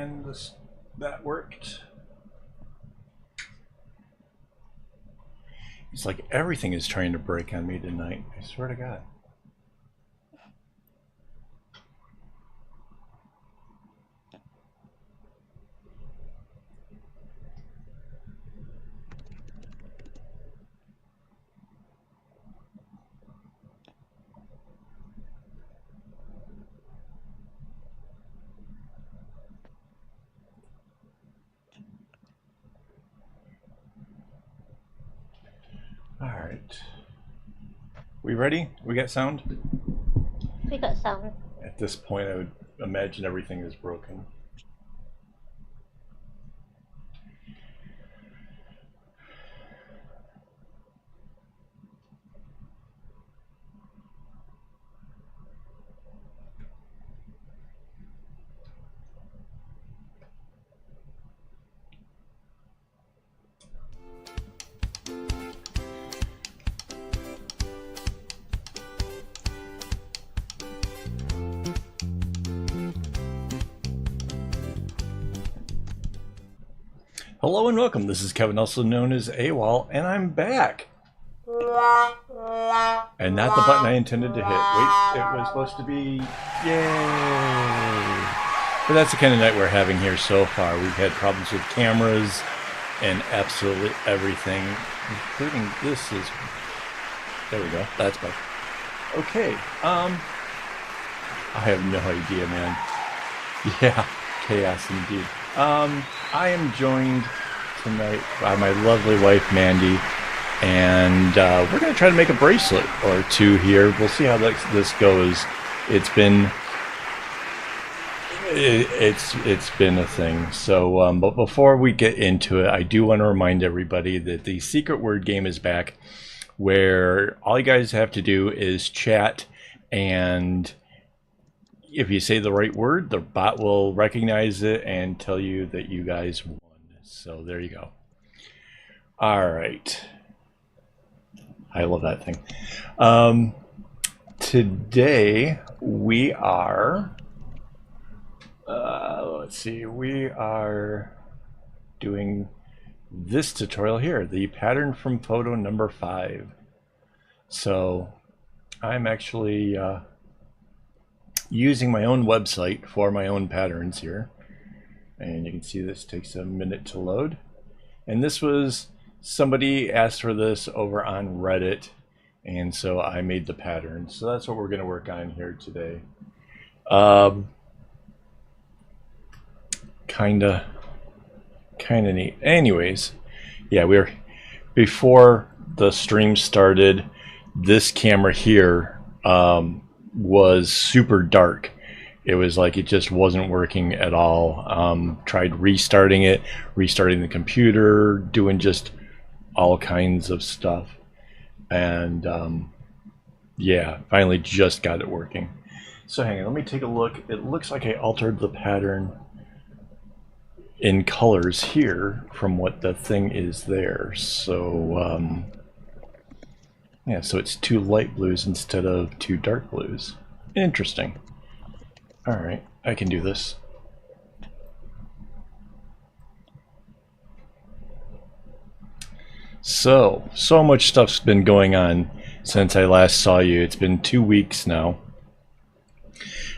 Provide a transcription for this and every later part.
and that worked. It's like everything is trying to break on me tonight. I swear to God. All right. We ready? We got sound? We got sound. At this point, I would imagine everything is broken. Hello and welcome. This is Kevin, also known as AWOL, and I'm back. And not the button I intended to hit. Wait, it was supposed to be... Yay! But that's the kind of night we're having here so far. We've had problems with cameras and absolutely everything, including this is... There we go. That's better. Okay. I have no idea, man. Yeah, chaos indeed. I am joined tonight by my lovely wife, Mandy, and we're going to try to make a bracelet or two here. We'll see how this goes. It's been a thing. So, but before we get into it, I do want to remind everybody that the secret word game is back, where all you guys have to do is chat, and if you say the right word, the bot will recognize it and tell you that you guys won. So there you go. All right. I love that thing. Today we are, let's see, we are doing this tutorial here, the pattern from photo number 5. So I'm actually using my own website for my own patterns here, and you can see this takes a minute to load. And this was, somebody asked for this over on Reddit, and so I made the pattern. So that's what we're going to work on here today. Kinda neat. Anyways, yeah, before the stream started, this camera here was super dark. It was like it just wasn't working at all. Tried restarting it, restarting the computer, doing just all kinds of stuff, and yeah, finally just got it working. So hang on, let me take a look. It looks like I altered the pattern in colors here from what the thing is there. So yeah, so it's 2 light blues instead of 2 dark blues. Interesting. All right, I can do this. So much stuff's been going on since I last saw you. It's been 2 weeks now.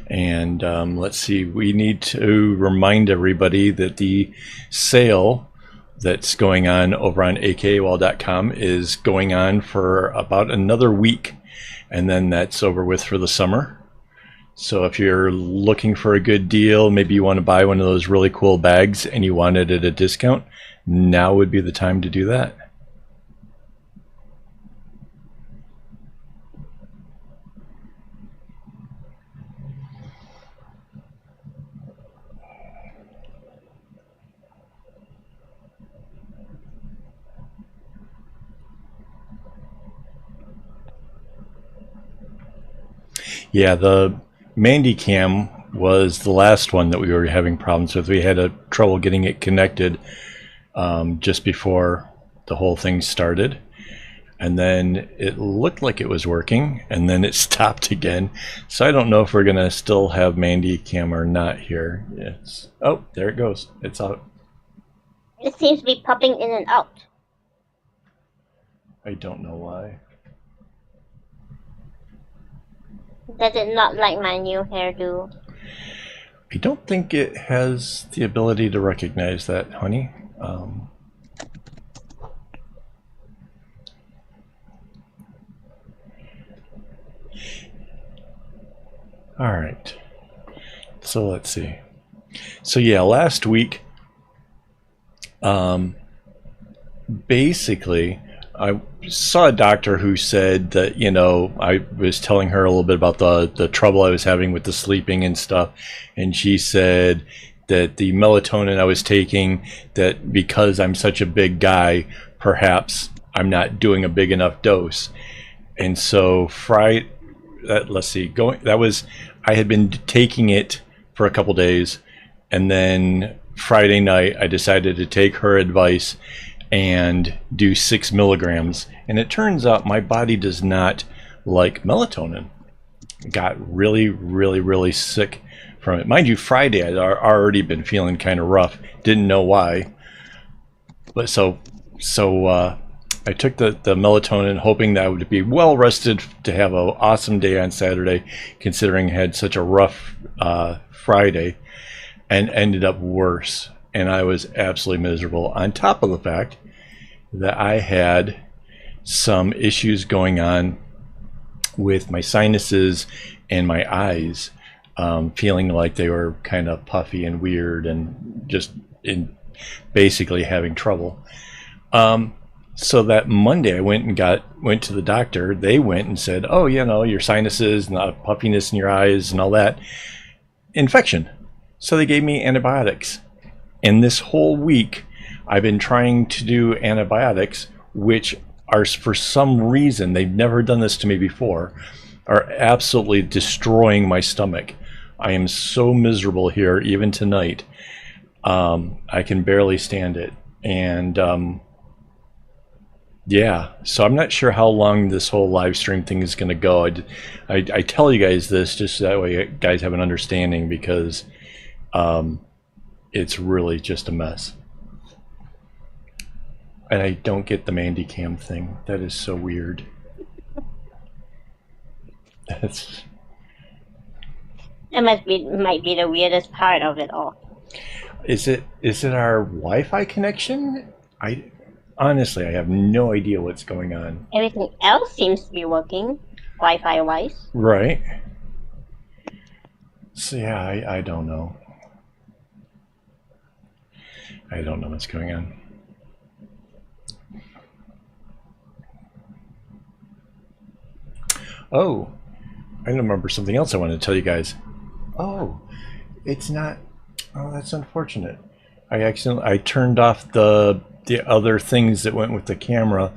And let's see, we need to remind everybody that the sale that's going on over on akaawol.com is going on for about another week, and then that's over with for the summer. So if you're looking for a good deal, maybe you want to buy one of those really cool bags and you want it at a discount, now would be the time to do that. Yeah, the Mandy Cam was the last one that we were having problems with. We had trouble getting it connected just before the whole thing started. and then it looked like it was working, and then it stopped again. So I don't know if we're gonna still have Mandy Cam or not here. It's, oh, there it goes. It's out. It seems to be popping in and out. I don't know why. Does it not like my new hairdo? I don't think it has the ability to recognize that, honey. All right. So let's see. So yeah, last week, basically, I saw a doctor who said that, you know, I was telling her a little bit about the trouble I was having with the sleeping and stuff, and she said that the melatonin I was taking, that because I'm such a big guy, perhaps I'm not doing a big enough dose. And so Friday, let's see, I had been taking it for a couple days, and then Friday night I decided to take her advice and do 6 milligrams, and it turns out my body does not like melatonin. Got really sick from it. Mind you, Friday I'd already been feeling kind of rough, didn't know why, but so I took the melatonin, hoping that I would be well rested to have an awesome day on Saturday, considering I had such a rough Friday, and ended up worse. And I was absolutely miserable, on top of the fact that I had some issues going on with my sinuses and my eyes, feeling like they were kind of puffy and weird, and just basically having trouble. So that Monday I went to the doctor. They went and said, oh, you know, your sinuses and the puffiness in your eyes and all that, infection. So they gave me antibiotics. And this whole week I've been trying to do antibiotics, which are, for some reason, they've never done this to me before, are absolutely destroying my stomach. I am so miserable here, even tonight. I can barely stand it. And yeah, so I'm not sure how long this whole live stream thing is going to go. I tell you guys this just so that way you guys have an understanding, because it's really just a mess. And I don't get the Mandy Cam thing. That is so weird. That's... That might be the weirdest part of it all. Is it our Wi-Fi connection? Honestly, I have no idea what's going on. Everything else seems to be working, Wi-Fi wise. Right. So yeah, I don't know. I don't know what's going on. Oh, I remember something else I wanted to tell you guys. Oh, it's not. Oh, that's unfortunate. I turned off the other things that went with the camera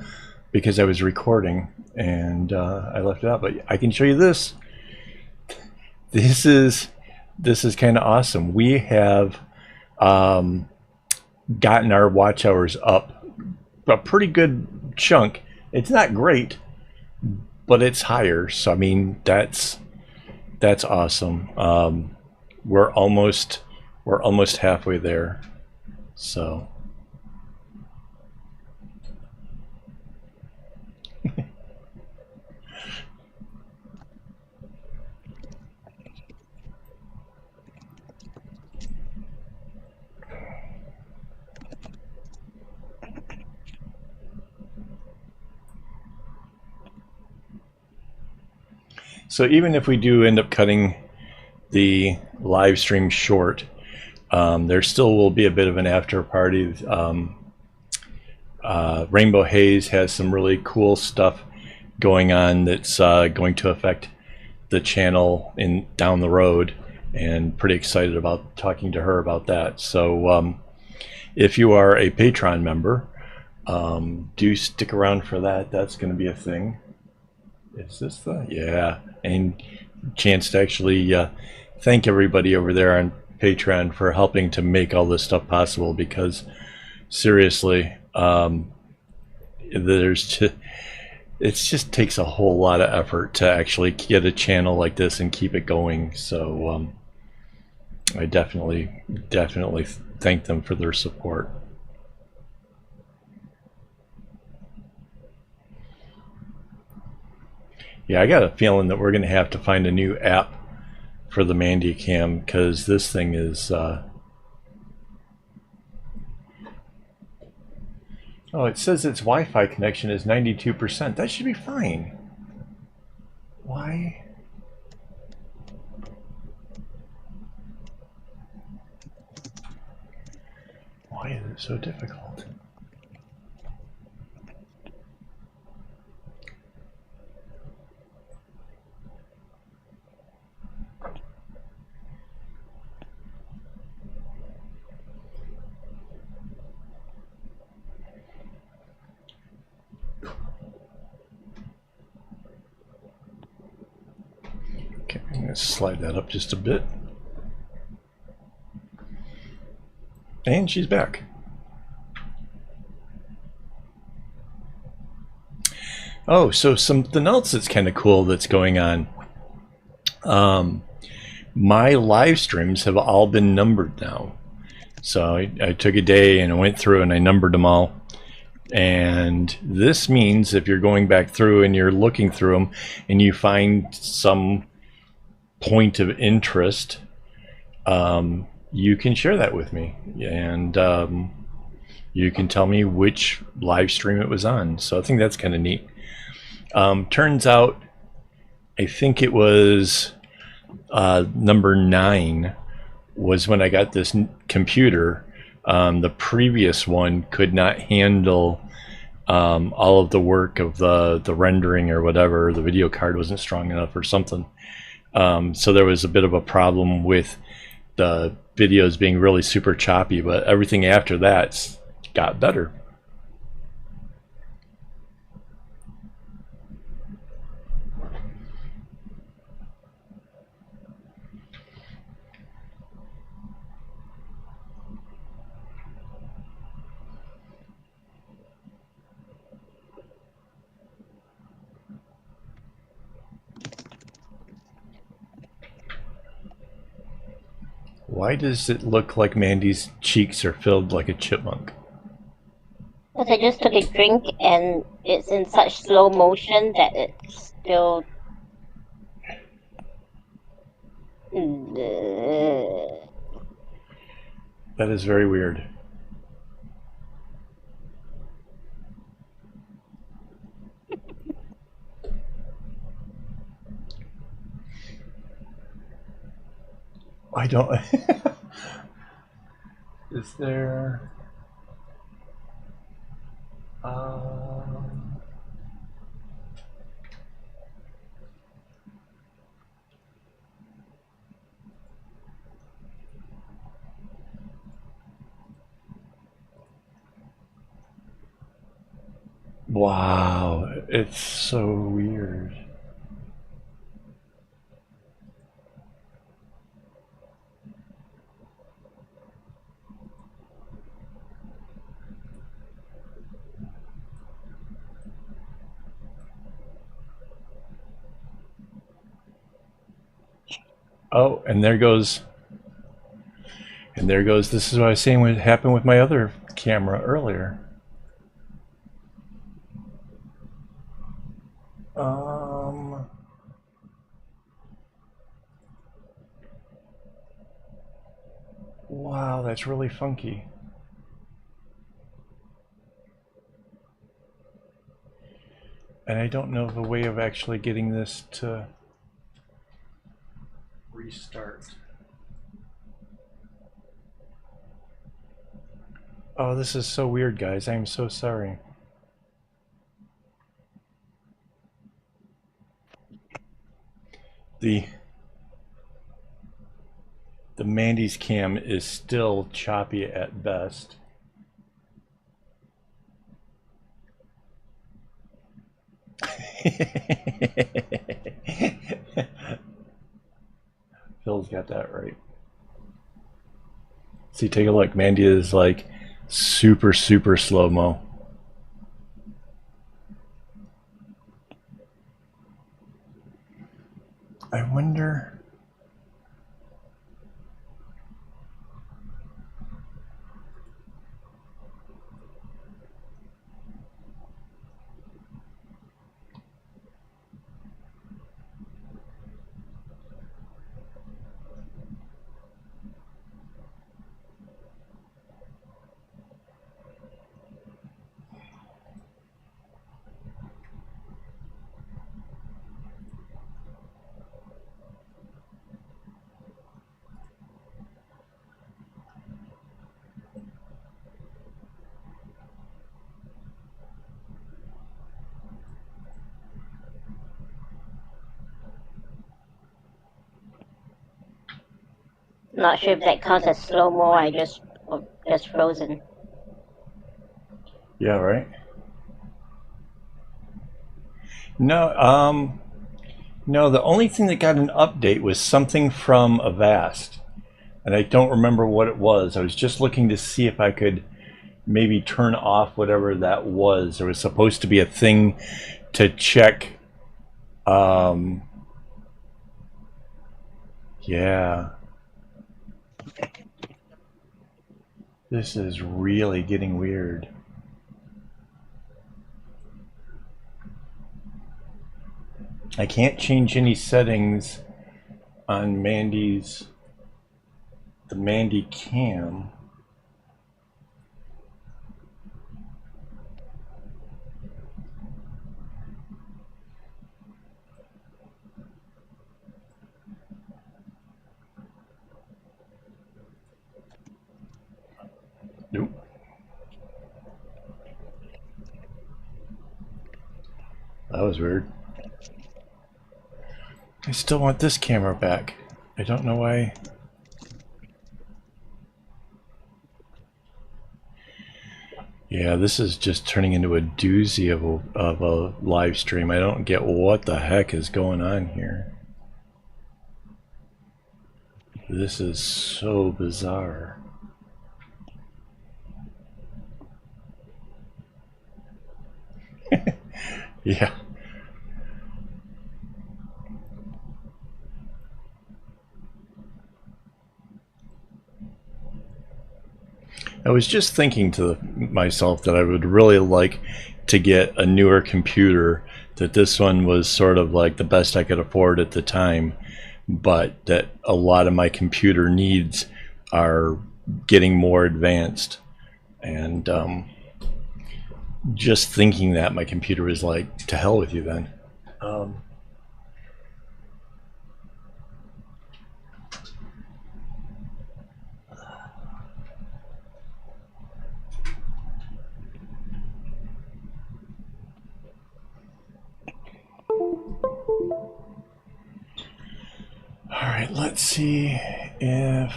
because I was recording, and I left it out. But I can show you this. This is kind of awesome. We have gotten our watch hours up a pretty good chunk. It's not great, but it's higher. So I mean, that's awesome. We're almost halfway there. So so even if we do end up cutting the live stream short, there still will be a bit of an after party. Rainbow Haze has some really cool stuff going on that's going to affect the channel down the road, and pretty excited about talking to her about that. So if you are a Patreon member, do stick around for that. That's going to be a thing. Is this the... Yeah, and chance to actually thank everybody over there on Patreon for helping to make all this stuff possible, because seriously, there's just, it just takes a whole lot of effort to actually get a channel like this and keep it going. So I definitely thank them for their support. Yeah, I got a feeling that we're going to have to find a new app for the Mandy Cam, because this thing is oh, it says its Wi-Fi connection is 92%. That should be fine. Why? Why is it so difficult? Okay, I'm going to slide that up just a bit. And she's back. Oh, so something else that's kind of cool that's going on. My live streams have all been numbered now. So I took a day and I went through and I numbered them all. And this means if you're going back through and you're looking through them and you find some point of interest, you can share that with me. And you can tell me which live stream it was on. So I think that's kind of neat. Turns out, I think it was number 9 was when I got this computer. The previous one could not handle all of the work of the rendering or whatever. The video card wasn't strong enough or something. So there was a bit of a problem with the videos being really super choppy, but everything after that got better. Why does it look like Mandy's cheeks are filled like a chipmunk? Because I just took a drink and it's in such slow motion that it's still. That is very weird. I don't. Is there? Wow, it's so weird. Oh, and there goes. And there goes. This is what I was saying would happen with my other camera earlier. Wow, that's really funky. And I don't know the way of actually getting this to restart. Oh, this is so weird, guys. I'm so sorry. The Mandy's cam is still choppy at best. Phil's got that right. See, take a look. Mandy is like super slow-mo. I wonder. Not sure if that counts as slow-mo. I just frozen. Yeah, right. No, no. The only thing that got an update was something from Avast, and I don't remember what it was. I was just looking to see if I could maybe turn off whatever that was. There was supposed to be a thing to check. Yeah. This is really getting weird. I can't change any settings on the Mandy cam. Nope. That was weird. I still want this camera back. I don't know why. Yeah, this is just turning into a doozy of a live stream. I don't get what the heck is going on here. This is so bizarre. Yeah. I was just thinking to myself that I would really like to get a newer computer, that this one was sort of like the best I could afford at the time, but that a lot of my computer needs are getting more advanced. And just thinking that, my computer was like, to hell with you then. All right, let's see if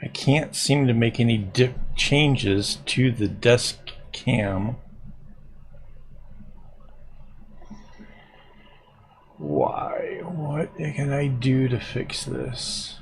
I can't seem to make any changes to the desk cam. Why? What can I do to fix this?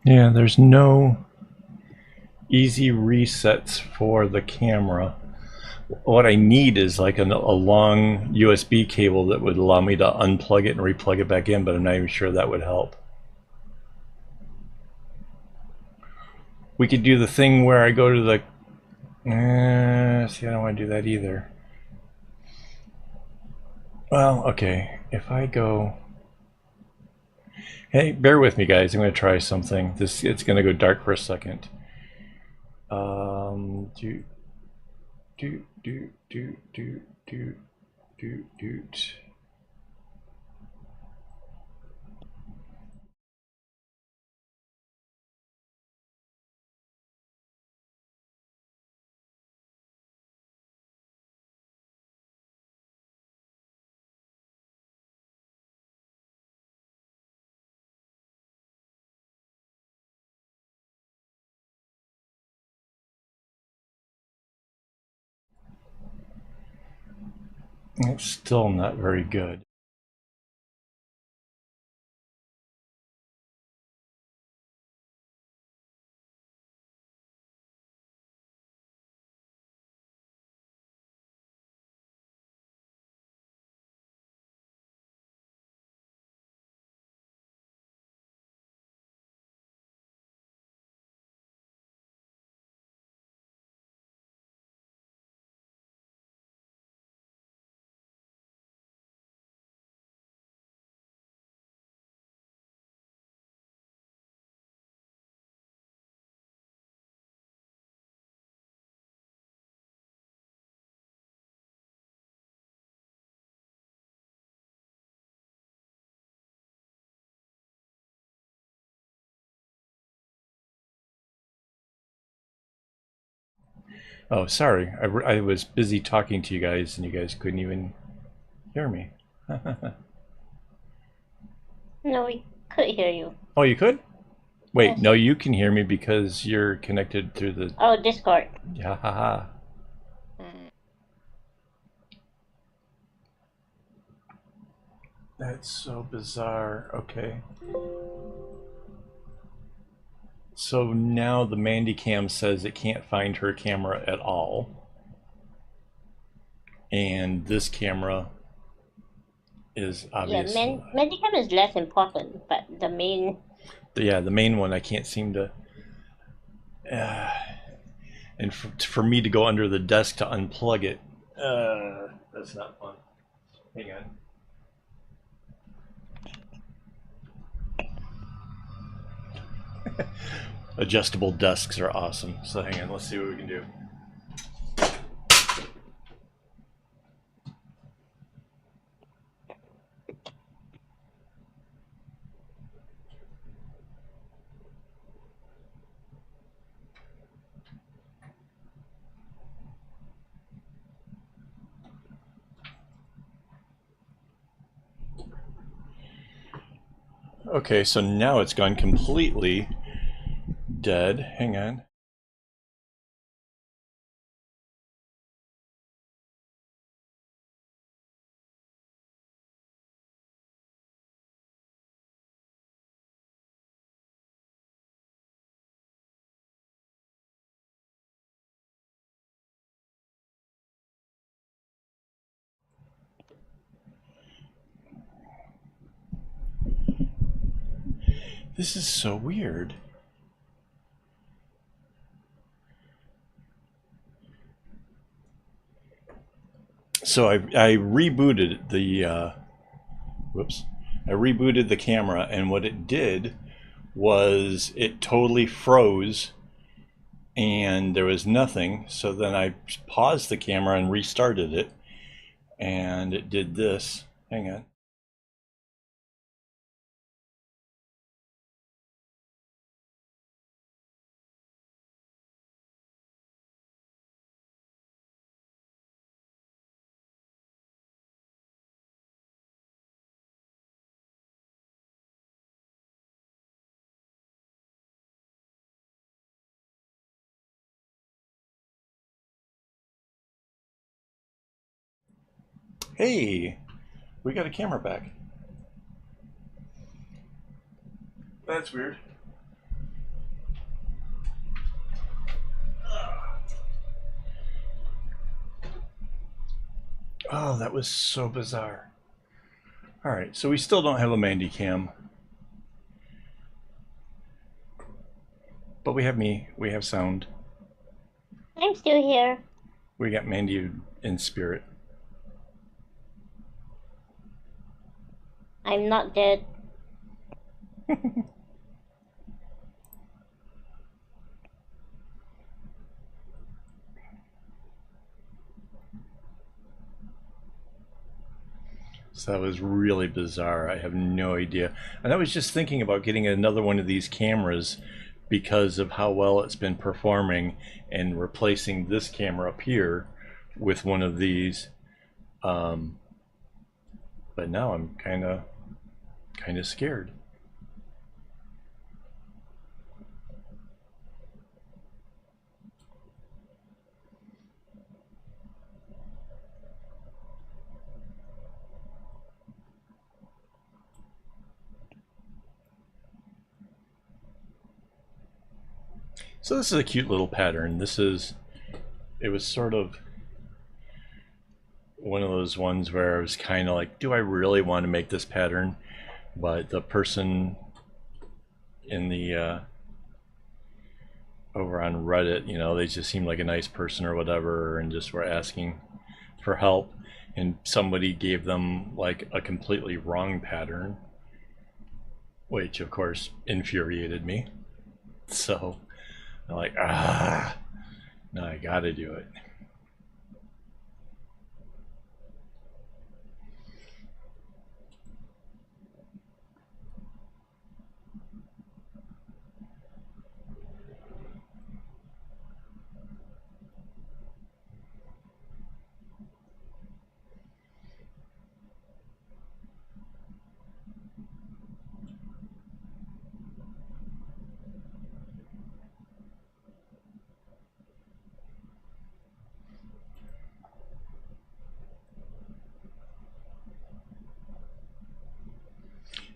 Yeah, there's no easy resets for the camera. What I need is like a long USB cable that would allow me to unplug it and replug it back in, but I'm not even sure that would help. We could do the thing where I go to the... see, I don't want to do that either. Well, okay. If I go... Hey, bear with me, guys. I'm going to try something. It's going to go dark for a second. doot, doot, doot, doot, doot, doot, doot. It's still not very good. Oh, sorry. I was busy talking to you guys, and you guys couldn't even hear me. No, we could hear you. Oh, you could? Wait, Yes. no, you can hear me because you're connected through the. Oh, Discord. Yeah, haha. That's so bizarre. Okay. So now the Mandy Cam says it can't find her camera at all. And this camera is obviously. Yeah, Medicam is less important, but the main. Yeah, the main one I can't seem to. And for me to go under the desk to unplug it, that's not fun. Hang on. Adjustable desks are awesome. So hang on, let's see what we can do. Okay, so now it's gone completely dead. Hang on. This is so weird. So I rebooted the whoops. I rebooted the camera, and what it did was it totally froze and there was nothing. So then I paused the camera and restarted it, and it did this. Hang on. Hey, we got a camera back. That's weird. Oh, that was so bizarre. All right, so we still don't have a Mandy cam, but we have me. We have sound. I'm still here. We got Mandy in spirit. I'm not dead. So that was really bizarre. I have no idea. And I was just thinking about getting another one of these cameras because of how well it's been performing, and replacing this camera up here with one of these. But now I'm kind of scared. So this is a cute little pattern. It was sort of one of those ones where I was kind of like, do I really want to make this pattern? But the person in the over on Reddit, they just seemed like a nice person or whatever, and just were asking for help. And somebody gave them like a completely wrong pattern, which of course infuriated me. So I'm like, no, I gotta do it.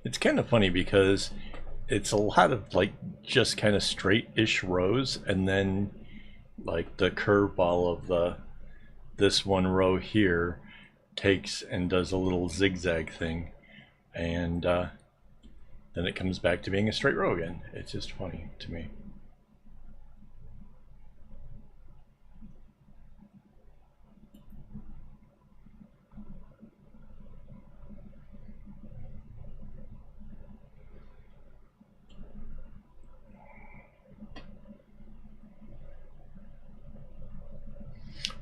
It's kind of funny because it's a lot of like just kind of straight-ish rows, and then like the curveball of this one row here takes and does a little zigzag thing, and then it comes back to being a straight row again. It's just funny to me.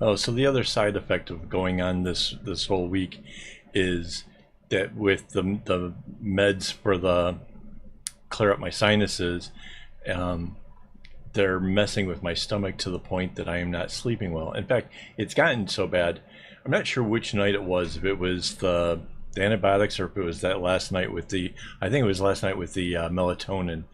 Oh, so the other side effect of going on this whole week is that with the meds for the clear up my sinuses, um, they're messing with my stomach to the point that I am not sleeping well. In fact, it's gotten so bad. I'm not sure which night it was. If it was the antibiotics, or if it was that last night with the, I think it was last night with the melatonin.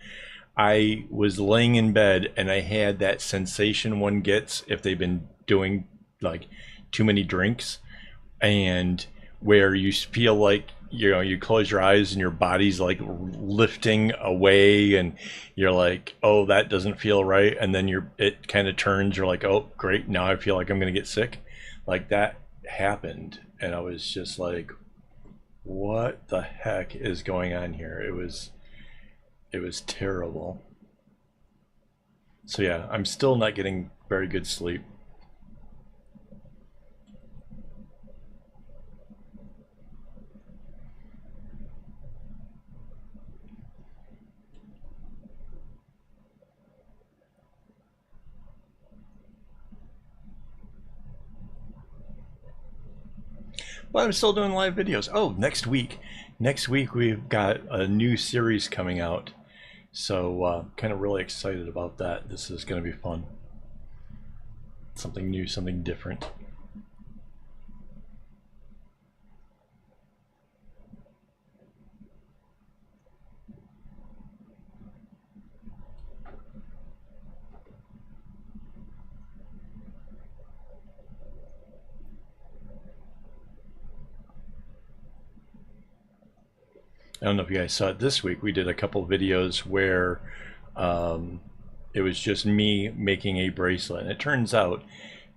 I was laying in bed and I had that sensation one gets if they've been doing like too many drinks, and where you feel like you close your eyes and your body's like lifting away, and you're like, oh, that doesn't feel right, and then it kind of turns, you're like, oh great, now I feel like I'm gonna get sick. Like that happened, and I was just like, what the heck is going on here? It was terrible. So yeah, I'm still not getting very good sleep. But I'm still doing live videos. Oh, next week we've got a new series coming out. So kind of really excited about that. This is going to be fun. Something new, something different. I don't know if you guys saw it this week. We did a couple videos where um, it was just me making a bracelet. And it turns out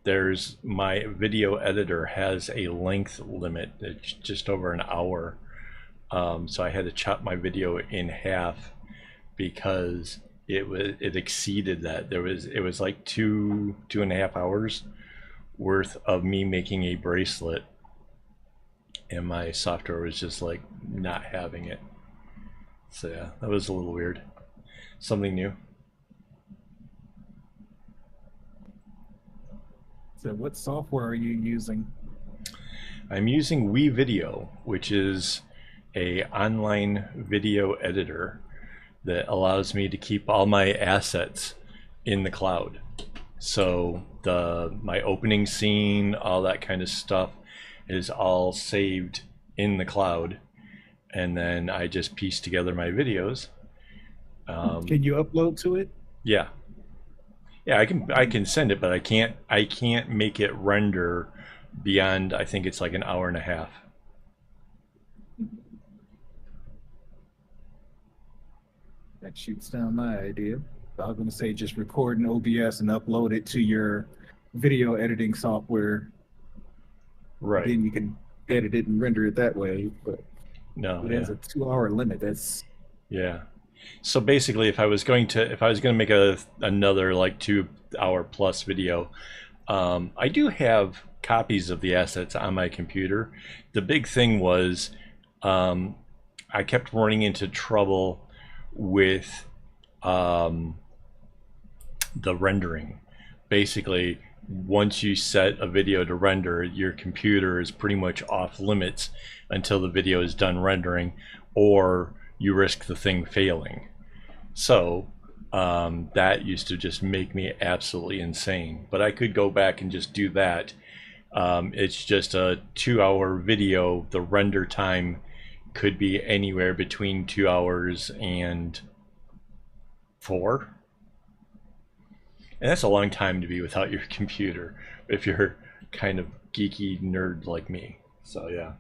there's my video editor has a length limit. It's just over an hour. So I had to chop my video in half because it exceeded that. It was like 2.5 hours worth of me making a bracelet, and my software was just like not having it. So yeah, that was a little weird. Something new. So what software are you using? I'm using WeVideo, which is a online video editor that allows me to keep all my assets in the cloud. So my opening scene, all that kind of stuff is all saved in the cloud, and then I just piece together my videos. Can you upload to it? Yeah, yeah, I can send it, but I can't make it render beyond, I think it's like an hour and a half. That shoots down my idea. I was going to say just record in OBS and upload it to your video editing software. Right. Then you can edit it and render it that way. But No, it has yeah. a 2-hour limit. That's Yeah. So basically, if I was going to make another like 2 hour plus video, I do have copies of the assets on my computer. The big thing was, I kept running into trouble with the rendering. Basically, once you set a video to render, your computer is pretty much off limits until the video is done rendering, or you risk the thing failing. So that used to just make me absolutely insane. But I could go back and just do that. It's just a 2 hour video. The render time could be anywhere between 2 hours and 4. And that's a long time to be without your computer if you're kind of geeky nerd like me. So yeah.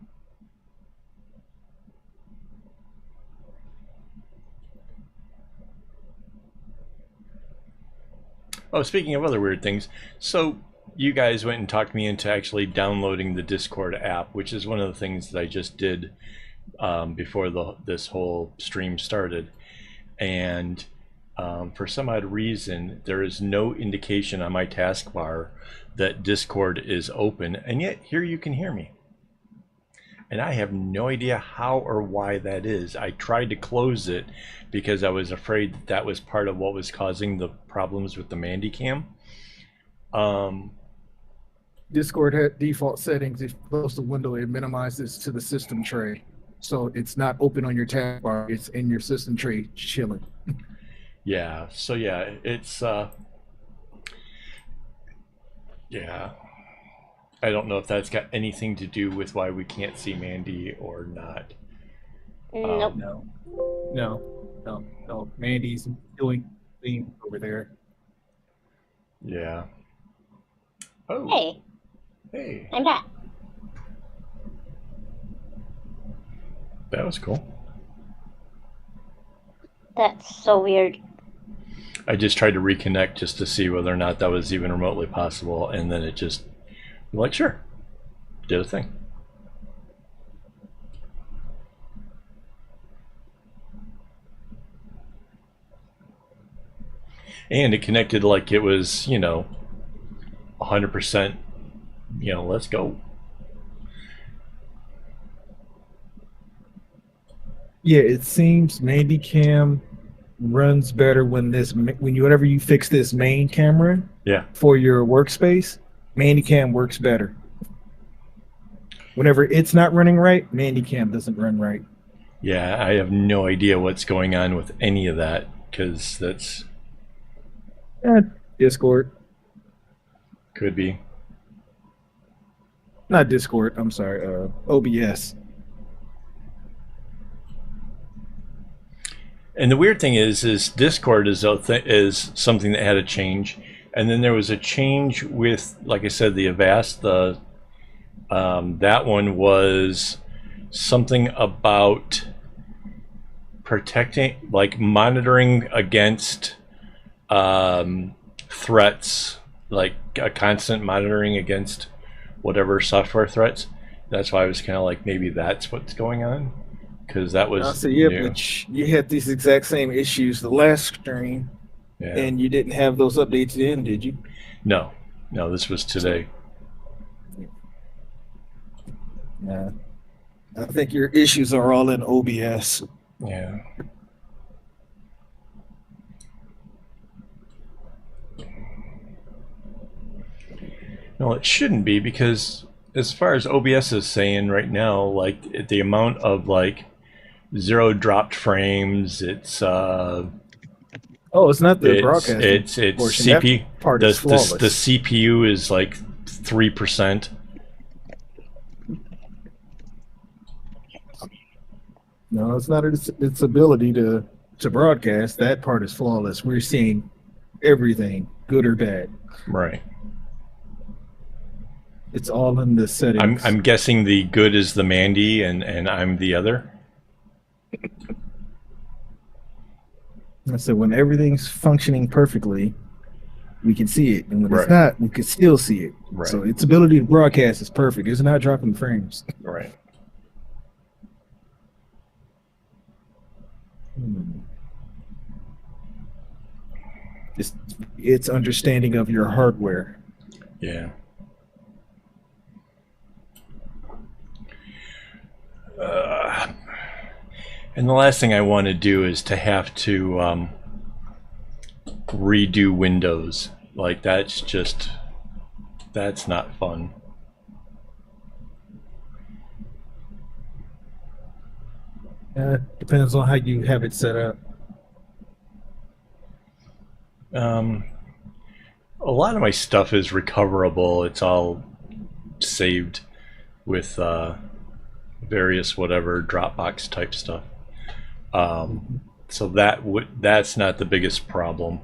Oh, speaking of other weird things, so you guys went and talked me into actually downloading the Discord app, which is one of the things that I just did before this whole stream started. And for some odd reason, there is no indication on my taskbar that Discord is open, and yet here you can hear me. And I have no idea how or why that is. I tried to close it because I was afraid that was part of what was causing the problems with the Mandy cam. Discord had default settings. If you close the window, it minimizes to the system tray. So it's not open on your taskbar. It's in your system tray chilling. Yeah, so yeah, it's yeah. I don't know if that's got anything to do with why we can't see Mandy or not. Nope. No. Mandy's doing things over there. Yeah. Oh. Hey, Hey. I'm back. That was cool. That's so weird. I just tried to reconnect just to see whether or not that was even remotely possible, and then it just, like, sure, did a thing. And it connected like it was, 100%, let's go. Yeah, it seems Mandy Cam runs better whenever you fix this main camera. Yeah. For your workspace, Mandy Cam works better. Whenever it's not running right, Mandy Cam doesn't run right. Yeah, I have no idea what's going on with any of that, because that's Discord. Could be. Not Discord, I'm sorry, OBS. And the weird thing is Discord is something that had a change, and then there was a change with, like I said, the Avast. That one was something about protecting, like monitoring against threats, like a constant monitoring against whatever software threats. That's why I was kind of like, maybe that's what's going on, because that was new. But you had these exact same issues the last stream, Yeah. and you didn't have those updates in, did you? No, this was today. Yeah. I think your issues are all in OBS. Yeah. No, it shouldn't be, because as far as OBS is saying right now, like the amount of like zero dropped frames, it's Oh, it's not the broadcasting it's portion. That CP part is the flawless. CPU is like 3%. No, it's not its ability to broadcast. That part is flawless. We're seeing everything, good or bad. Right. It's all in the settings. I'm guessing the good is the Mandy and I'm the other. I said when everything's functioning perfectly, we can see it, and when Right. it's not, we can still see it. Right. So its ability to broadcast is perfect. It's not dropping frames. Right. It's understanding of your hardware. Yeah. And the last thing I want to do is to have to redo Windows. Like that's not fun. Depends on how you have it set up. A lot of my stuff is recoverable. It's all saved with various whatever Dropbox type stuff. So that's not the biggest problem.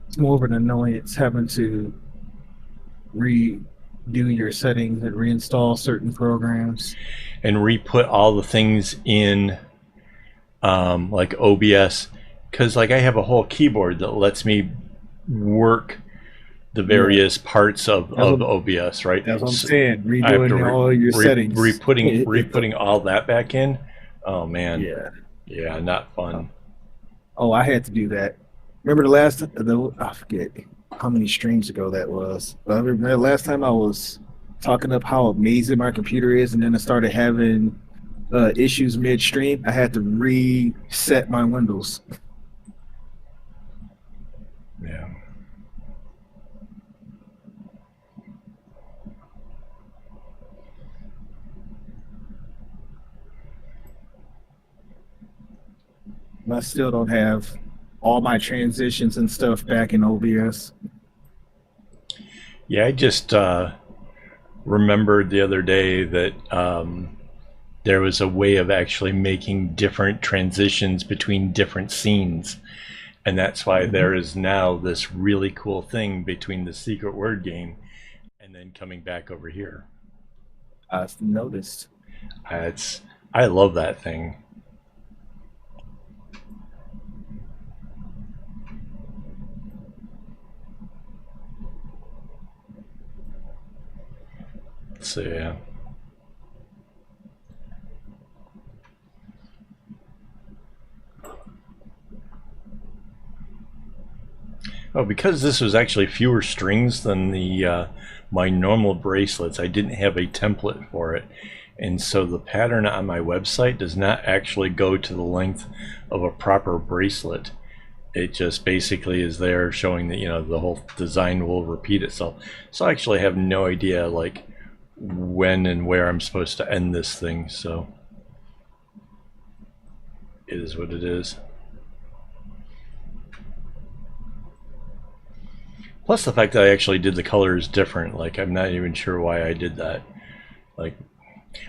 It's more of an annoyance having to redo your settings and reinstall certain programs. And re-put all the things in like OBS, because like I have a whole keyboard that lets me work the various parts of OBS, right? That's what I'm saying. Redoing all your settings. Re-putting all that back in. Oh man. Yeah, not fun. Oh, I had to do that. Remember I forget how many streams ago that was. But I remember the last time I was talking up how amazing my computer is, and then I started having issues midstream. I had to reset my Windows. Yeah. And I still don't have all my transitions and stuff back in OBS. Yeah, I just remembered the other day that there was a way of actually making different transitions between different scenes. And that's why there is now this really cool thing between the secret word game and then coming back over here. I've noticed. I love that thing. So yeah. Oh, because this was actually fewer strings than the my normal bracelets, I didn't have a template for it, and so the pattern on my website does not actually go to the length of a proper bracelet. It just basically is there showing that, you know, the whole design will repeat itself. So I actually have no idea like when and where I'm supposed to end this thing, so it is what it is. Plus the fact that I actually did the colors different, like I'm not even sure why I did that. Like,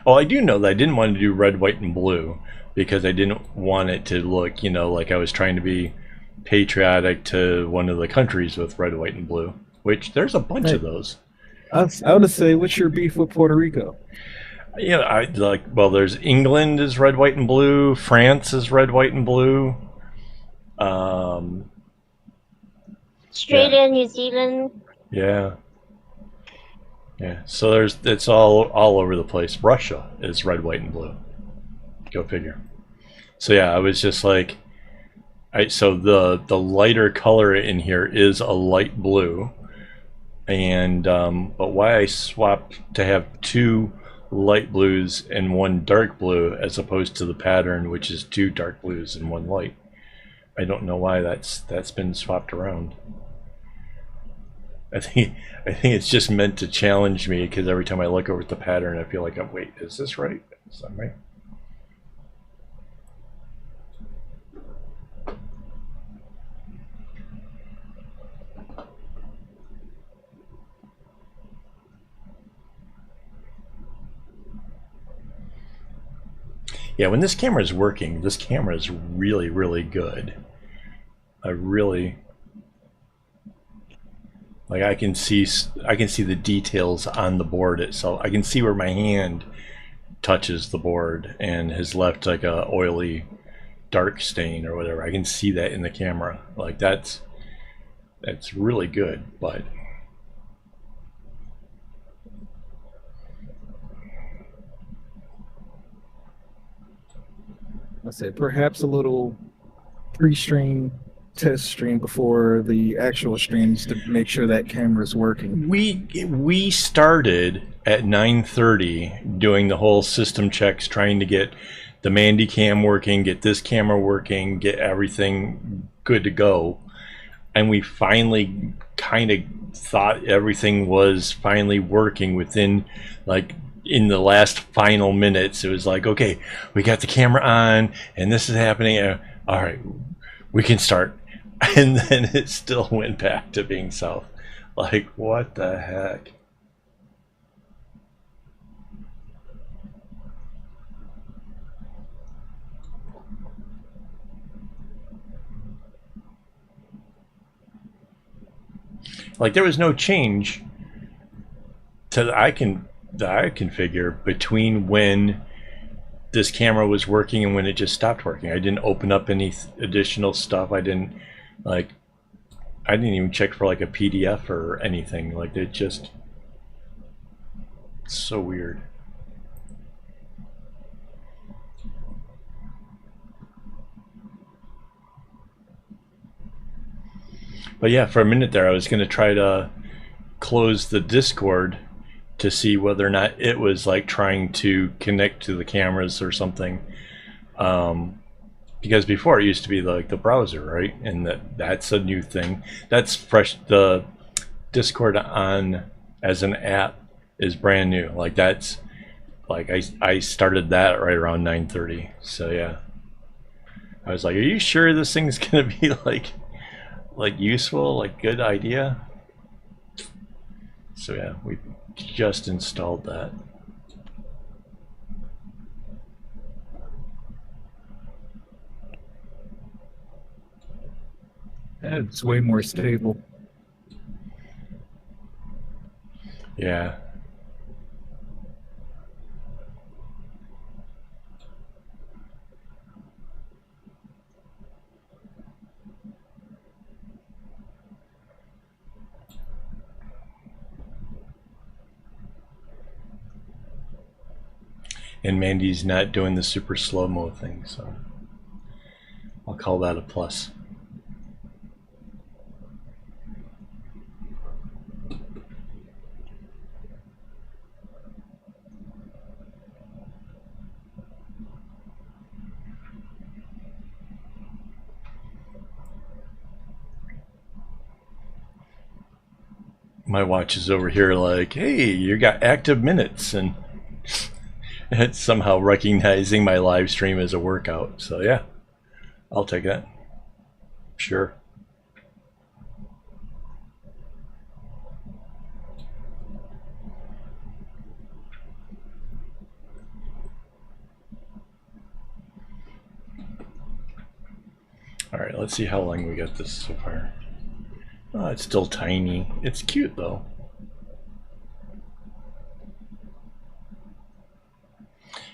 oh, I do know that I didn't want to do red, white, and blue because I didn't want it to look, you know, like I was trying to be patriotic to one of the countries with red, white, and blue, which there's a bunch of those. I would say, what's your beef with Puerto Rico? Yeah, I like. Well, there's England is red, white, and blue. France is red, white, and blue. Australia, New Zealand. Yeah. Yeah. So it's all over the place. Russia is red, white, and blue. Go figure. So yeah, I was just like, so the lighter color in here is a light blue. And but why I swapped to have two light blues and one dark blue as opposed to the pattern, which is two dark blues and one light. I don't know why that's been swapped around. I think it's just meant to challenge me because every time I look over at the pattern, I feel like, oh, wait, is this right? Is that right? Yeah, when this camera is working, this camera is really, really good. I really like. I can see the details on the board itself. I can see where my hand touches the board and has left like a oily dark stain or whatever. I can see that in the camera. Like that's really good, but I said perhaps a little pre-stream test stream before the actual streams to make sure that camera's working. we started at 9:30 doing the whole system checks, trying to get the Mandy cam working, get this camera working, get everything good to go. And we finally kind of thought everything was finally working within, like, in the last final minutes. It was like, okay, we got the camera on and this is happening. All right, we can start. And then it still went back to being south. Like, what the heck? Like, there was no change to that I can figure between when this camera was working and when it just stopped working. I didn't open up any additional stuff. I didn't even check for like a PDF or anything. Like, it just, it's so weird. But yeah, for a minute there, I was going to try to close the Discord to see whether or not it was like trying to connect to the cameras or something. Because before it used to be like the browser, right? And that's a new thing. That's fresh. The Discord on as an app is brand new. Like, that's like I started that right around 9:30. So yeah, I was like, are you sure this thing's gonna be like useful, like good idea? So yeah, we just installed that. It's way more stable. Yeah. And Mandy's not doing the super slow-mo thing, so I'll call that a plus. My watch is over here like, hey, you got active minutes, and it's somehow recognizing my live stream as a workout. So yeah, I'll take that. Sure. All right, let's see how long we got this so far. Oh, it's still tiny. It's cute though.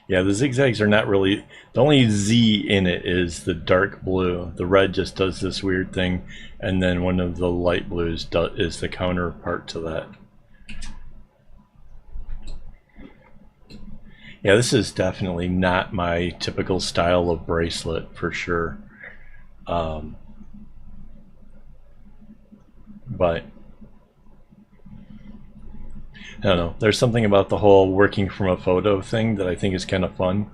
Yeah, the zigzags are not really, the only Z in it is the dark blue. The red just does this weird thing, and then one of the light blues is the counterpart to that. Yeah, this is definitely not my typical style of bracelet for sure. But I don't know. There's something about the whole working from a photo thing that I think is kind of fun.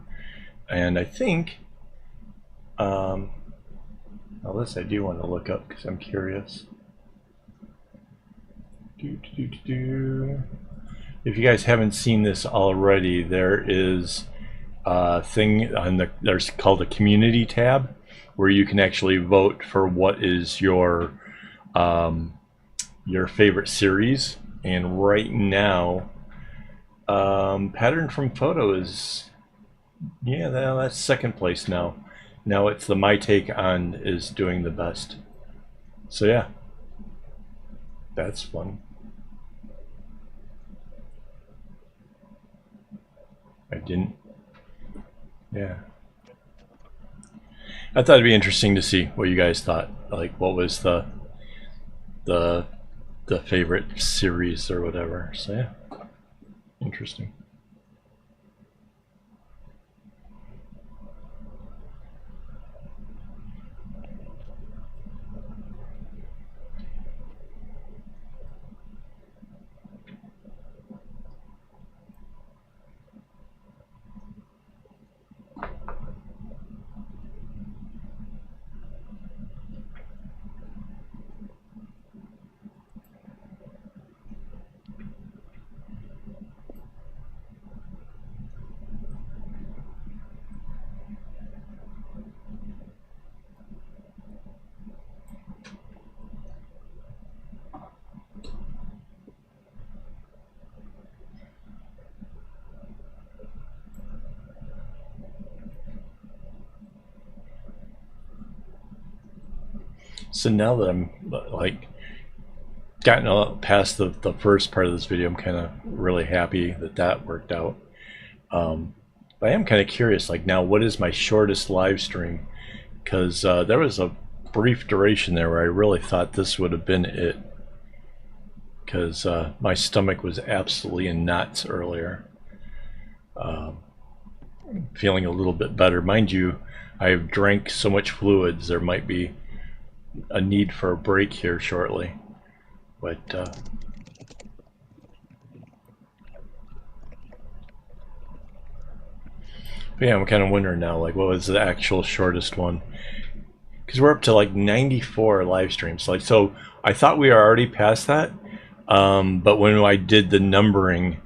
And I think, well, this I do want to look up because I'm curious. If you guys haven't seen this already, there is a thing on there's called a community tab where you can actually vote for what is your favorite series. And right now, Pattern from Photo is, yeah, that's second place now. Now it's the My Take On is doing the best. So yeah, that's fun. I didn't. Yeah. I thought it'd be interesting to see what you guys thought. Like, what was the favorite series or whatever. So yeah, interesting. So now that I'm like gotten past the first part of this video, I'm kind of really happy that worked out. But I am kind of curious, like, now what is my shortest live stream? Because there was a brief duration there where I really thought this would have been it. Because my stomach was absolutely in knots earlier. Feeling a little bit better. Mind you, I've drank so much fluids, there might be a need for a break here shortly. But yeah, I'm kind of wondering now, like, what was the actual shortest one? Because we're up to like 94 live streams. Like, so I thought we were already past that, but when I did the numbering,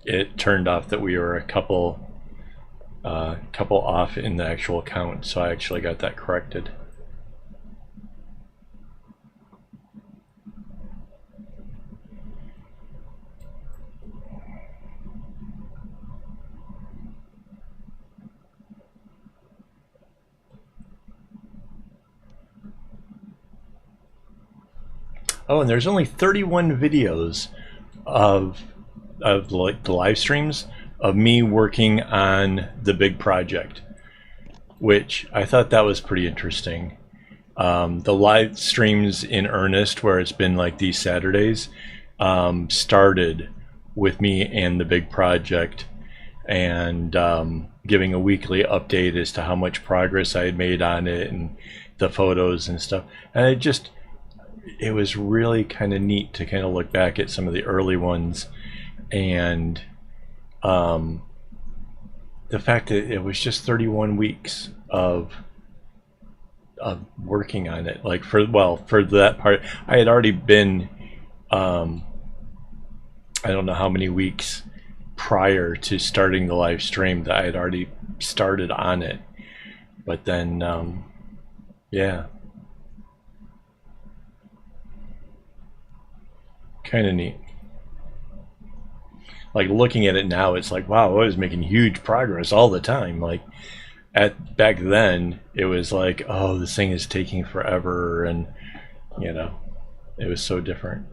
it turned off that we were a couple off in the actual count. So I actually got that corrected. Oh, and there's only 31 videos of like the live streams of me working on the big project, which I thought that was pretty interesting. The live streams in earnest, where it's been like these Saturdays, started with me and the big project, and giving a weekly update as to how much progress I had made on it and the photos and stuff. And it was really kind of neat to kind of look back at some of the early ones, and the fact that it was just 31 weeks of working on it. Like, for that part, I had already been I don't know how many weeks prior to starting the live stream that I had already started on it. But then yeah, kind of neat. Like, looking at it now, it's like, wow, I was making huge progress all the time. Like, back then, it was like, oh, this thing is taking forever, and you know, it was so different.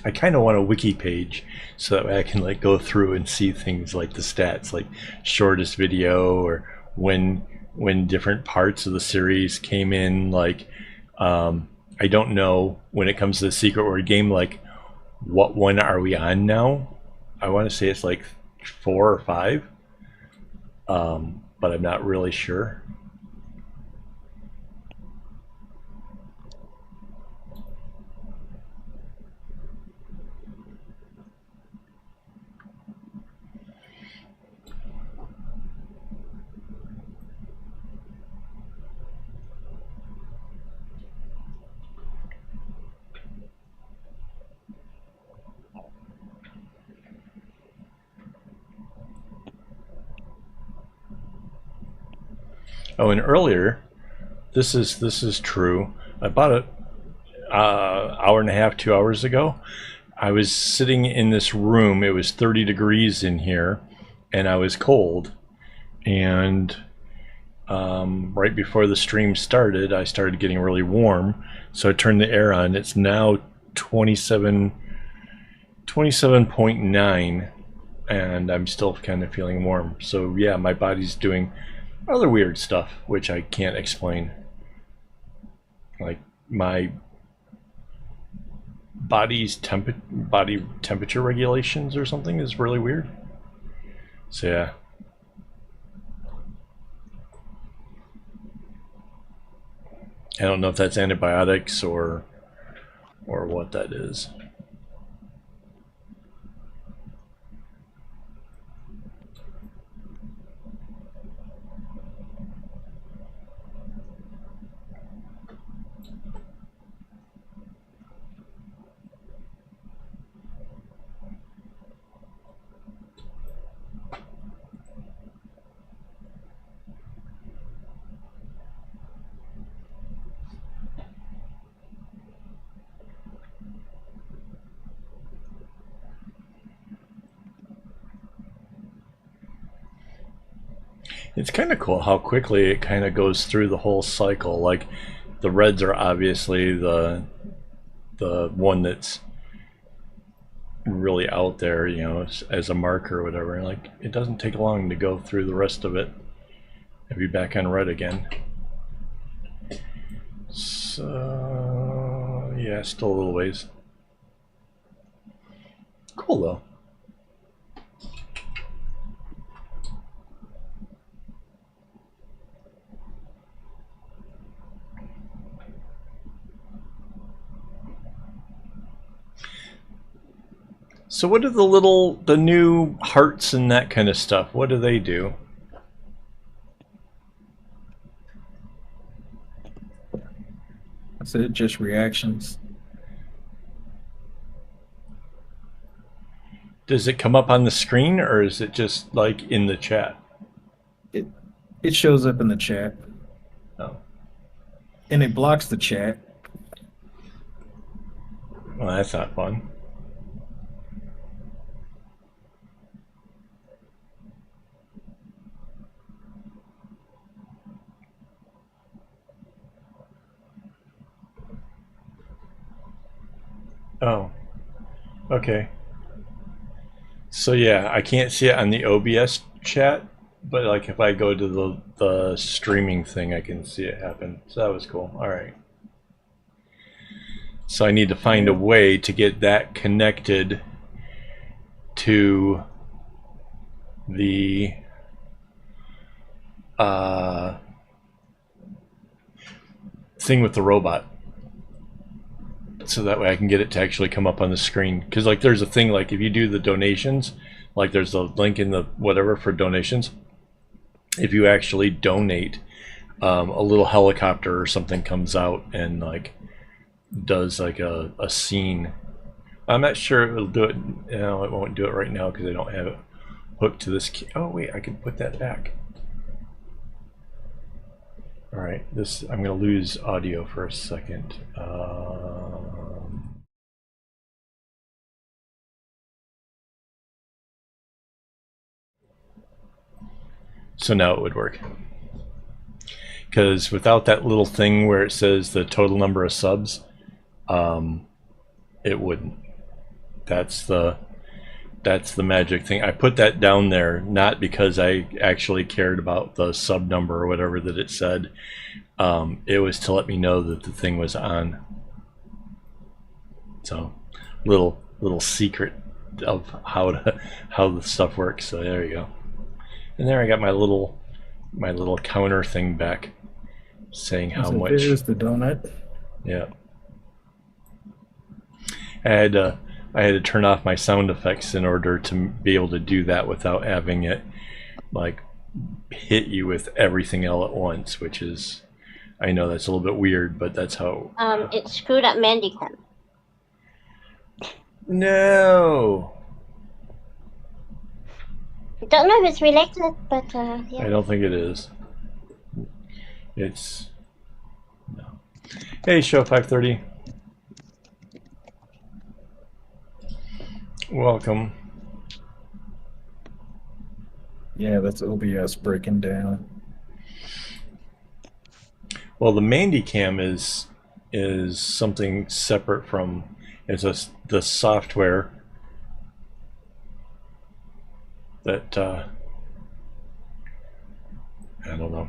I kind of want a wiki page so that way I can like go through and see things like the stats, like shortest video, or when different parts of the series came in. Like, I don't know when it comes to the secret word game, like, what one are we on now? I want to say it's like 4 or 5, but I'm not really sure. Oh, and earlier, this is true. About a hour and a half, 2 hours ago, I was sitting in this room. It was 30 degrees in here, and I was cold. And right before the stream started, I started getting really warm, so I turned the air on. It's now 27.9, and I'm still kind of feeling warm. So yeah, my body's doing other weird stuff, which I can't explain. Like my body temperature regulations or something is really weird. So yeah. I don't know if that's antibiotics or what that is. It's kind of cool how quickly it kind of goes through the whole cycle. Like the reds are obviously the one that's really out there, you know, as a marker or whatever. Like it doesn't take long to go through the rest of it and be back on red again. So yeah, still a little ways. Cool though. So what are the new hearts and that kind of stuff? What do they do? That's it, just reactions. Does it come up on the screen or is it just like in the chat? It shows up in the chat. Oh. And it blocks the chat. Well, that's not fun. Oh, okay. So yeah, I can't see it on the OBS chat, but like if I go to the streaming thing, I can see it happen. So that was cool. All right. So I need to find a way to get that connected to the thing with the robot. So that way I can get it to actually come up on the screen. Because like there's a thing, like if you do the donations, like there's a link in the whatever for donations. If you actually donate, a little helicopter or something comes out and like does like a scene. I'm not sure it'll do it. No, it won't do it right now because I don't have it hooked to this key. Oh wait, I can put that back. All right, this I'm going to lose audio for a second. So now it would work. Because without that little thing where it says the total number of subs, it wouldn't. That's the magic thing. I put that down there not because I actually cared about the sub number or whatever that it said. It was to let me know that the thing was on. So, little secret of how the stuff works. So there you go. And there I got my little counter thing back, saying how much. There's the donut. Yeah. I had to turn off my sound effects in order to be able to do that without having it like hit you with everything all at once, which is, I know that's a little bit weird, but that's how. It screwed up Mandycam. No. Don't know if it's related, but yeah. I don't think it is. It's no. Hey, show 530. Welcome. Yeah, that's OBS breaking down. Well, the Mandy Cam is something separate from the software that I don't know.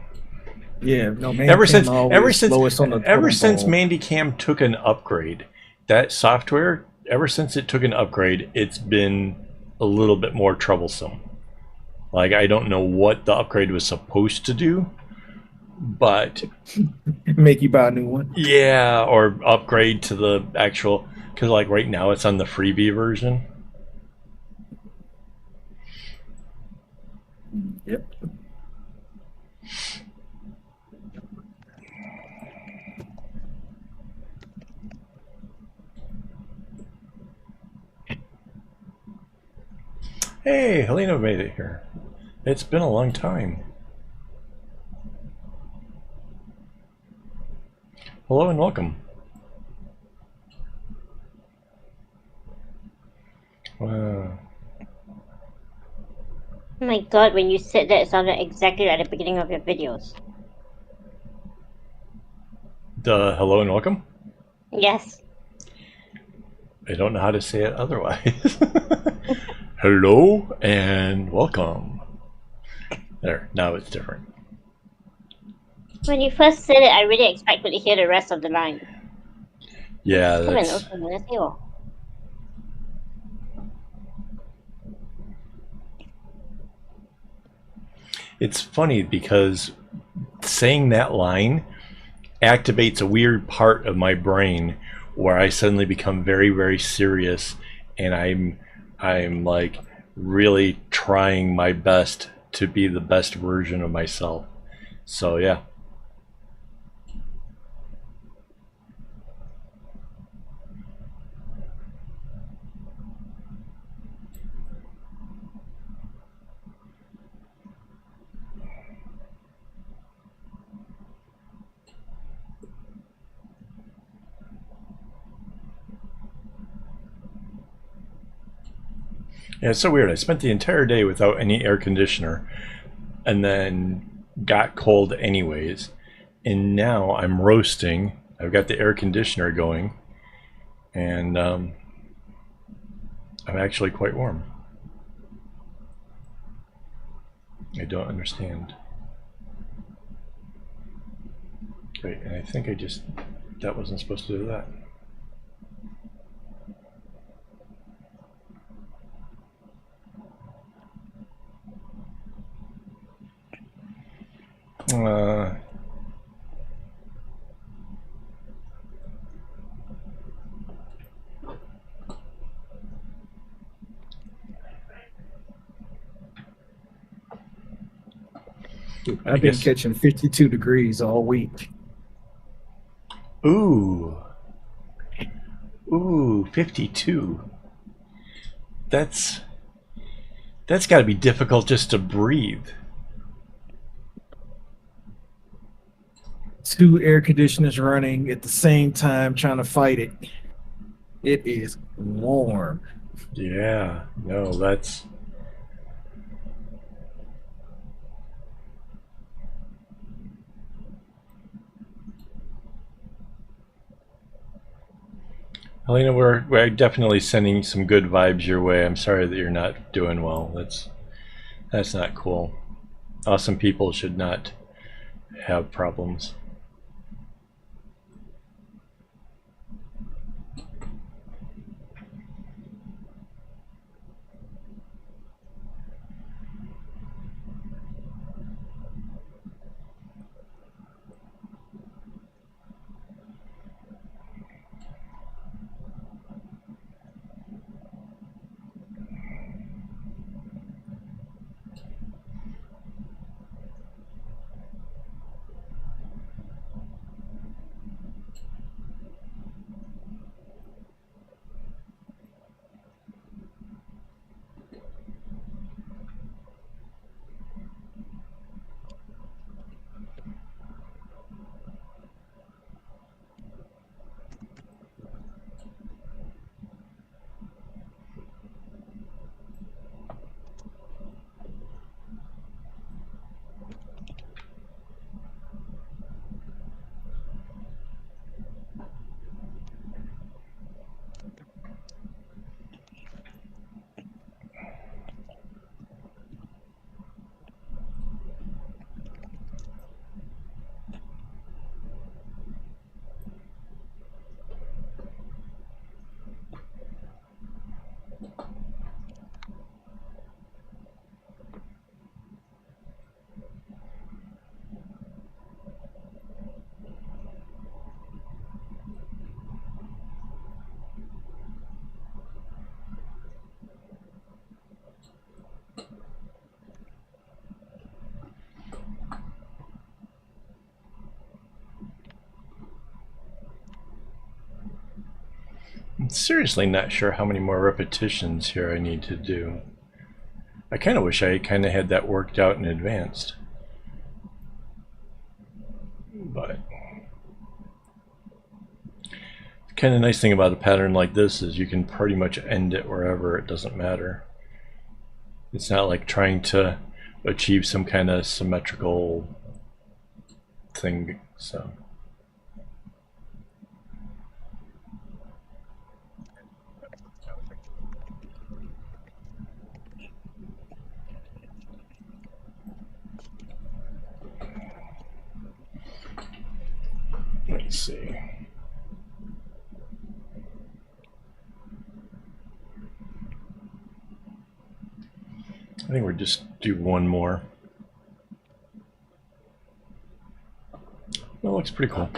Yeah, no, man. Ever since lowest on the totem pole. Mandy Cam took an upgrade, that software, ever since it took an upgrade, it's been a little bit more troublesome. Like, I don't know what the upgrade was supposed to do, but make you buy a new one. yeah, or upgrade to the actual, because like right now it's on the freebie version. Yep. Hey, Helena made it here. It's been a long time. Hello and welcome. Wow. Oh my god, when you said that, it sounded exactly like the beginning of your videos. The hello and welcome? Yes. I don't know how to say it otherwise. Hello and welcome. There, now it's different. When you first said it, I really expected to hear the rest of the line. Yeah, Come in, that's... let's go. It's funny because saying that line activates a weird part of my brain where I suddenly become very, very serious, and I'm like really trying my best to be the best version of myself. So yeah. Yeah, it's so weird. I spent the entire day without any air conditioner and then got cold anyways. And now I'm roasting. I've got the air conditioner going, and I'm actually quite warm. I don't understand. Wait, and I think that wasn't supposed to do that. I've been catching 52 degrees all week. Ooh, 52. That's got to be difficult just to breathe. 2 air conditioners running at the same time trying to fight it. It is warm. Yeah, no, that's... Helena, we're definitely sending some good vibes your way. I'm sorry that you're not doing well. That's not cool. Awesome people should not have problems. I'm seriously not sure how many more repetitions here I need to do. I kind of wish I kind of had that worked out in advance. But the kind of nice thing about a pattern like this is you can pretty much end it wherever. It doesn't matter. It's not like trying to achieve some kind of symmetrical thing. So let's see. I think we'll just do one more. That looks pretty cool.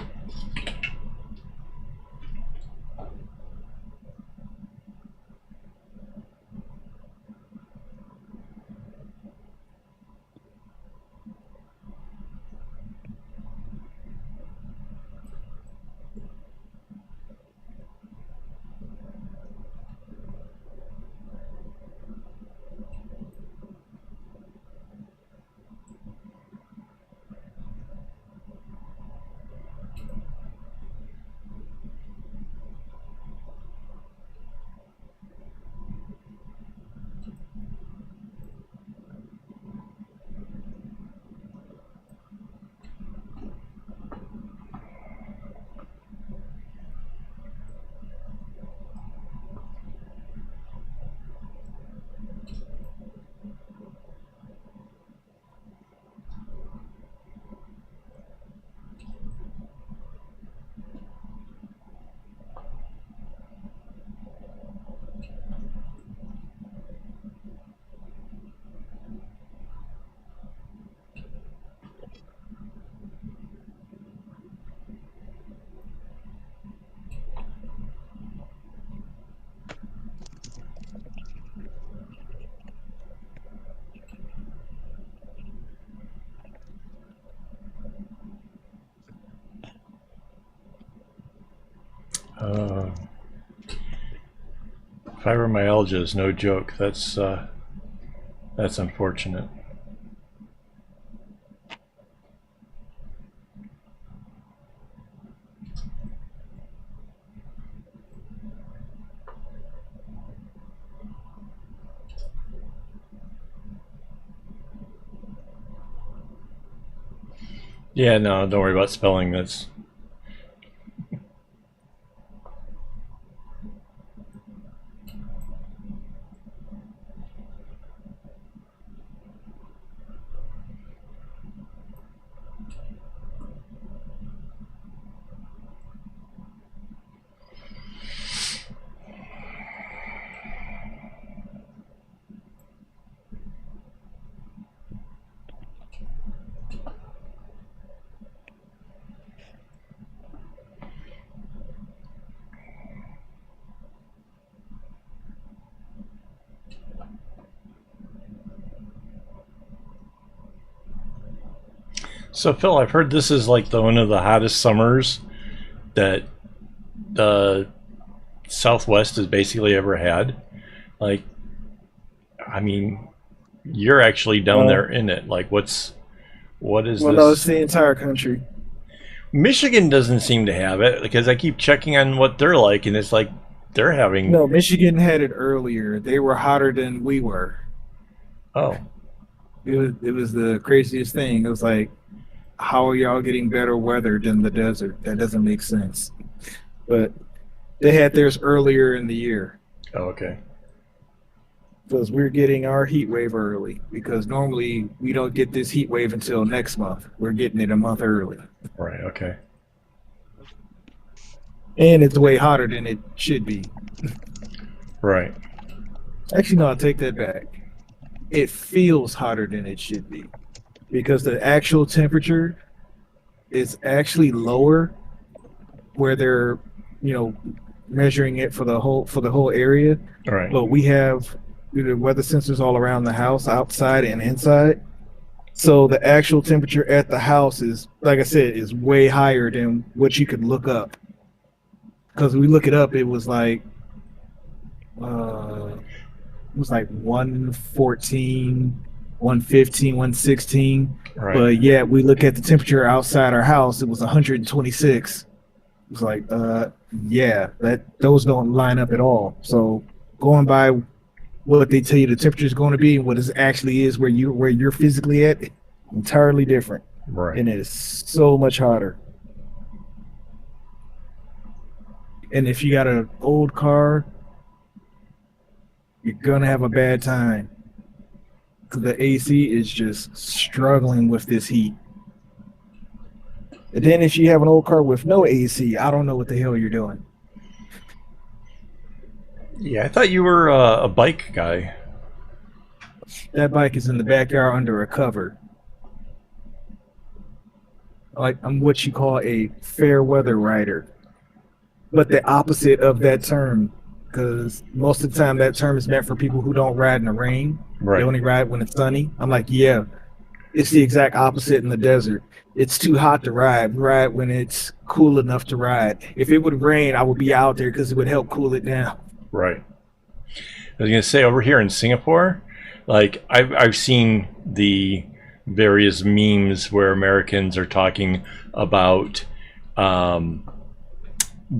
Fibromyalgia is no joke. That's unfortunate. Yeah, no, don't worry about spelling this. So Phil, I've heard this is like one of the hottest summers that the Southwest has basically ever had. Like, I mean, you're actually down there in it. Like, what is this? Well, no, it's the entire country. Michigan doesn't seem to have it because I keep checking on what they're like, and it's like they're having. No, Michigan had it earlier. They were hotter than we were. Oh. It was the craziest thing. It was like, how are y'all getting better weather than the desert? That doesn't make sense. But they had theirs earlier in the year. Oh, okay. Because we're getting our heat wave early. Because normally we don't get this heat wave until next month. We're getting it a month early. Right, okay. And it's way hotter than it should be. Right. Actually, no, I'll take that back. It feels hotter than it should be. Because the actual temperature is actually lower where they're, measuring it for the whole area. All right. But we have the weather sensors all around the house, outside and inside. So the actual temperature at the house is, like I said, is way higher than what you could look up. because we look it up, it was like 114, 115, 116. Right. But yeah, we look at the temperature outside our house, it was 126. It was like, yeah, those don't line up at all. So going by what they tell you the temperature is going to be and what it actually is where you're physically at, entirely different. Right. And it is so much hotter. And if you got an old car, you're gonna have a bad time. 'Cause the AC is just struggling with this heat. And then if you have an old car with no AC, I don't know what the hell you're doing. Yeah, I thought you were a bike guy. That bike is in the backyard under a cover. Like I'm what you call a fair weather rider, but the opposite of that term, because most of the time that term is meant for people who don't ride in the rain. Right. They only ride when it's sunny. I'm like, yeah, it's the exact opposite in the desert. It's too hot to ride. Ride when it's cool enough to ride. If it would rain, I would be out there because it would help cool it down. Right. I was gonna say over here in Singapore, like I've seen the various memes where Americans are talking about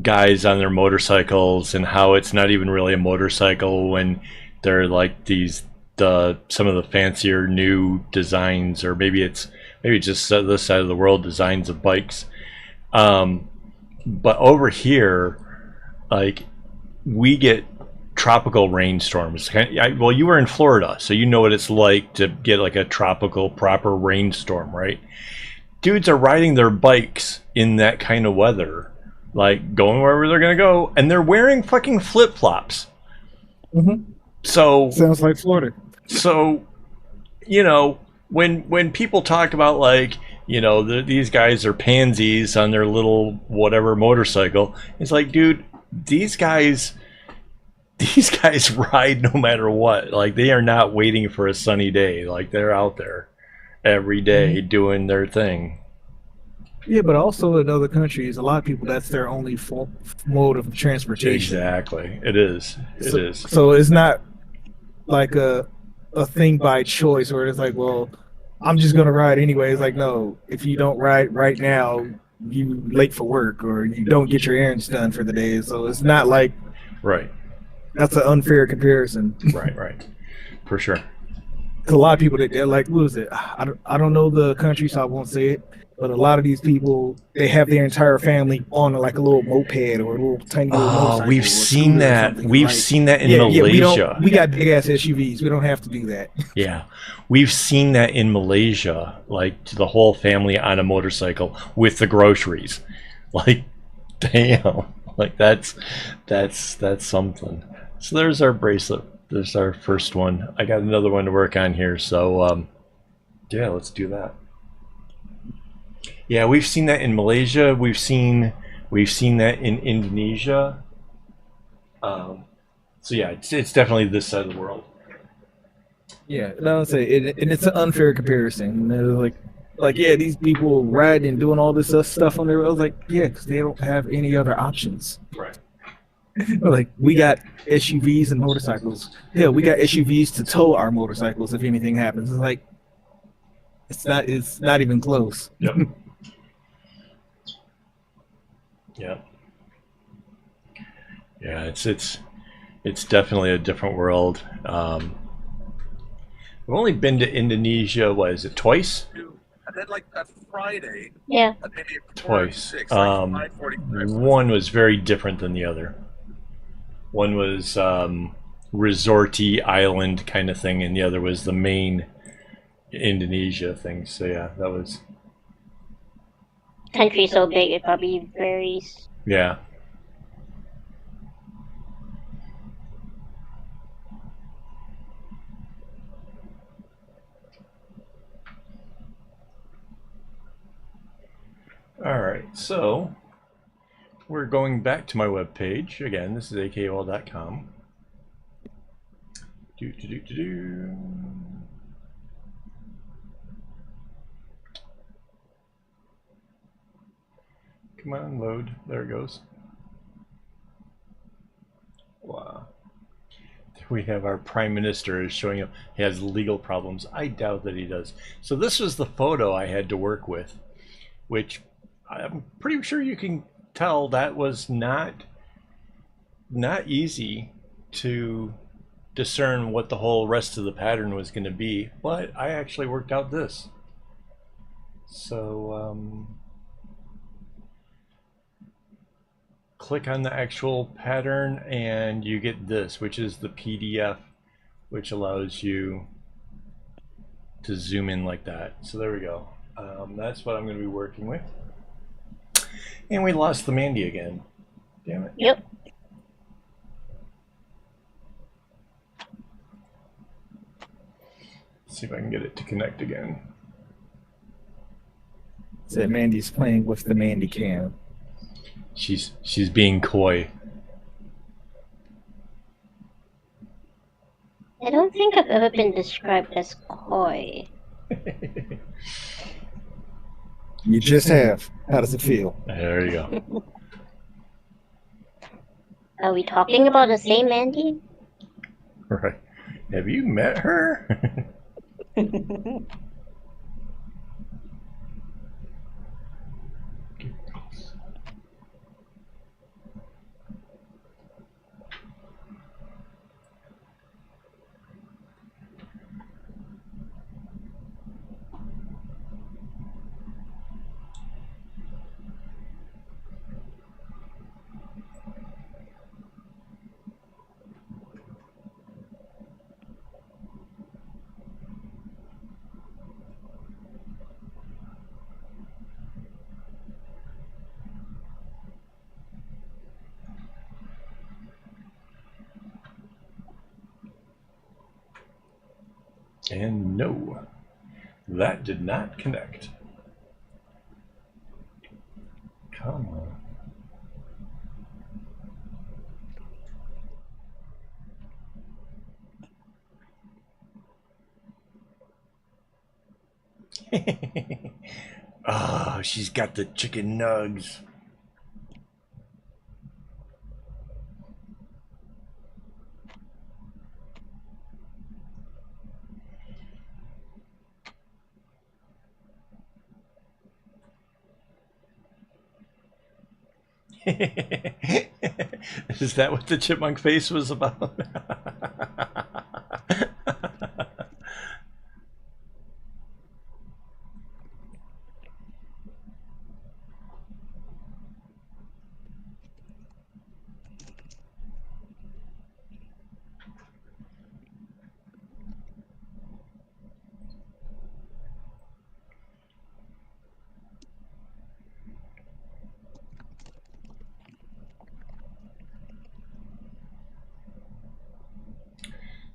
guys on their motorcycles and how it's not even really a motorcycle when they're like some of the fancier new designs, or maybe it's just this side of the world designs of bikes. But over here, like we get tropical rainstorms. Well, you were in Florida, so you know what it's like to get like a tropical proper rainstorm, right? Dudes are riding their bikes in that kind of weather, like going wherever they're gonna go, and they're wearing fucking flip-flops. Mm-hmm. So sounds like Florida. So, you know, when people talk about like, you know, these guys are pansies on their little whatever motorcycle, it's like, dude, these guys ride no matter what. Like they are not waiting for a sunny day. Like they're out there every day doing their thing. Yeah, but also in other countries, a lot of people, that's their only mode of transportation. Exactly. It is. It is. So it's not like a thing by choice where it's like, well, I'm just gonna ride anyway. It's like, no, if you don't ride right now, you late for work or you don't get your errands done for the day. So it's not like Right. that's an unfair comparison. Right. For sure. A lot of people they're like, what is it? I don't know the country, so I won't say it. But a lot of these people, they have their entire family on like a little moped or a little tiny little motorcycle. We've seen that. We've seen that in Malaysia. We got big ass SUVs. We don't have to do that. Yeah, we've seen that in Malaysia. Like the whole family on a motorcycle with the groceries. Like, damn. Like that's something. So there's our bracelet. There's our first one. I got another one to work on here. So yeah, let's do that. Yeah, we've seen that in Malaysia. We've seen that in Indonesia. So yeah, it's definitely this side of the world. Yeah, and I would say and it's an unfair comparison. They're like yeah, these people riding and doing all this stuff on their roads. Like yeah, because they don't have any other options. Right. Like we got SUVs and motorcycles. Yeah, we got SUVs to tow our motorcycles if anything happens. It's like it's not even close. Yep. Yeah. Yeah, it's definitely a different world. I've only been to Indonesia. What is it? Twice? And then like that Friday. Yeah. Maybe Twice. 6, like 5:45. One was very different than the other. One was resorty island kind of thing, and the other was the main Indonesia thing. So yeah, that was. Country so big, it probably varies. Yeah. All right, so we're going back to my webpage again. This is akaawol.com. Come on, load. There it goes. We have our prime minister is showing up. He has legal problems. I doubt that he does. So this was the photo I had to work with, which I'm pretty sure you can tell that was not easy to discern what the whole rest of the pattern was going to be. But I actually worked out this. So click on the actual pattern and you get this, which is the PDF, which allows you to zoom in like that. So there we go. That's what I'm going to be working with. And we lost the Mandy again. Damn it. Yep. Let's see if I can get it to connect again. Said Mandy's playing with the Mandy cam. She's being coy. I don't think I've ever been described as coy. You just have. How does it feel? There you go. Are we talking about the same Mandy? Right. Have you met her? And no, that did not connect. Come on. Oh, she's got the chicken nugs. Is that what the chipmunk face was about?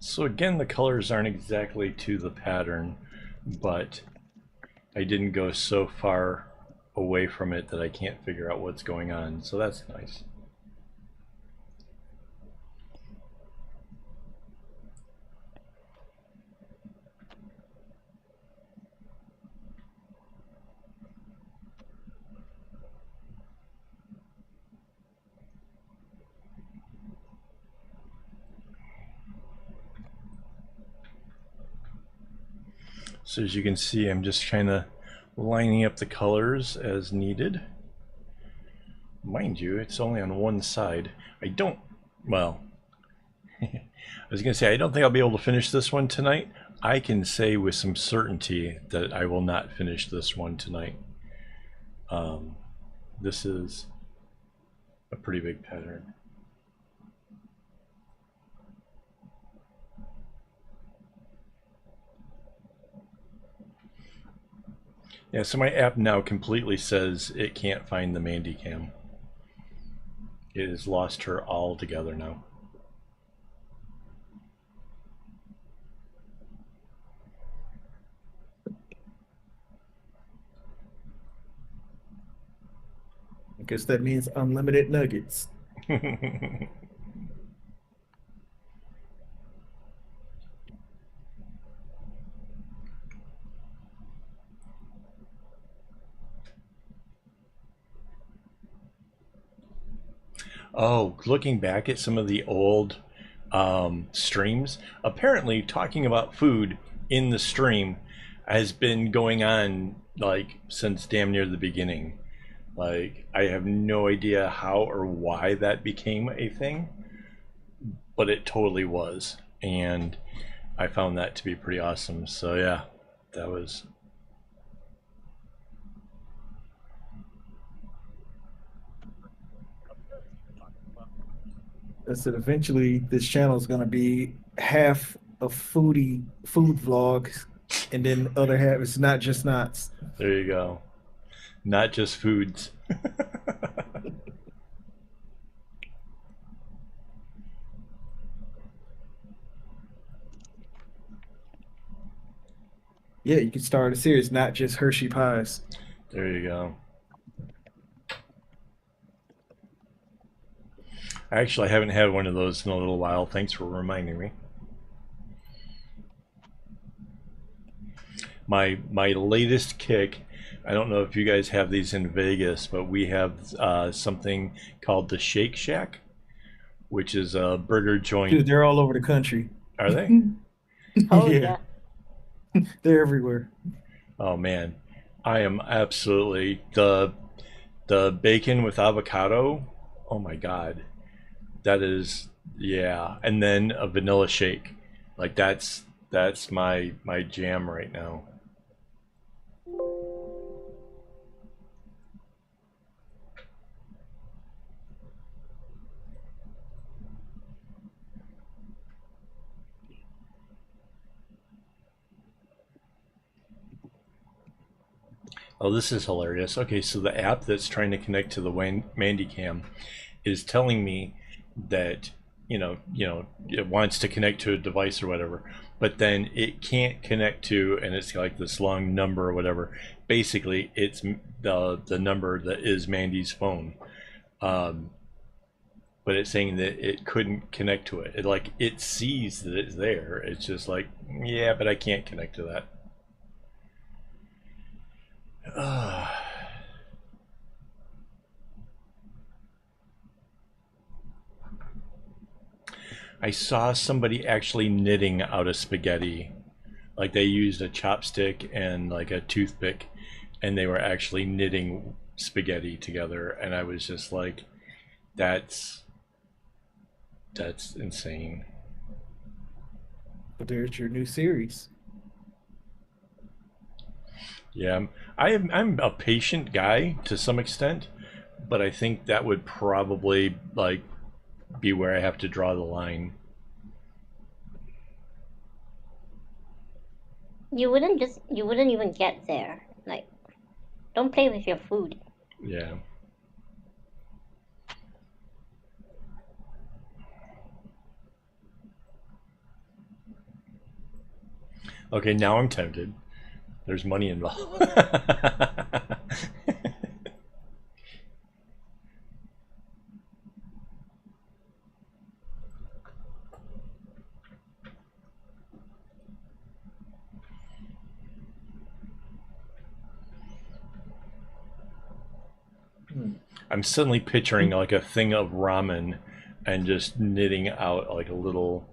So again, the colors aren't exactly to the pattern, but I didn't go so far away from it that I can't figure out what's going on. So that's nice. So as you can see, I'm just kind of lining up the colors as needed. Mind you, it's only on one side. Well, I was going to say, I don't think I'll be able to finish this one tonight. I can say with some certainty that I will not finish this one tonight. This is a pretty big pattern. Yeah, so my app now completely says it can't find the Mandy cam. It has lost her altogether now. I guess that means unlimited nuggets. Oh, looking back at some of the old streams. Apparently, talking about food in the stream has been going on like since damn near the beginning. Like, I have no idea how or why that became a thing, but it totally was. And I found that to be pretty awesome. So, yeah, that was. I said eventually this channel is going to be half a food vlogs, and then the other half is not just knots. There you go. Not just foods. Yeah, you can start a series, not just Hershey pies. There you go. Actually, I haven't had one of those in a little while. Thanks for reminding me. My latest kick, I don't know if you guys have these in Vegas, but we have something called the Shake Shack, which is a burger joint. Dude, they're all over the country. Are they? Oh yeah. They're everywhere. Oh man, I am absolutely the bacon with avocado. Oh my god, that is, yeah. And then a vanilla shake, like that's my jam right now. Oh, this is hilarious. Okay, so the app that's trying to connect to the Mandycam is telling me that it wants to connect to a device or whatever, but then it can't connect to, and it's like this long number or whatever. Basically, it's the number that is Mandy's phone, but it's saying that it couldn't connect to it. It sees that it's there. It's just like, yeah, but I can't connect to that. I saw somebody actually knitting out of spaghetti. Like, they used a chopstick and like a toothpick, and they were actually knitting spaghetti together. And I was just like, that's insane. But there's your new series. Yeah, I'm a patient guy to some extent, but I think that would probably like be where I have to draw the line. You wouldn't even get there. Like, don't play with your food. Yeah. Okay, now I'm tempted. There's money involved. I'm suddenly picturing like a thing of ramen and just knitting out like a little,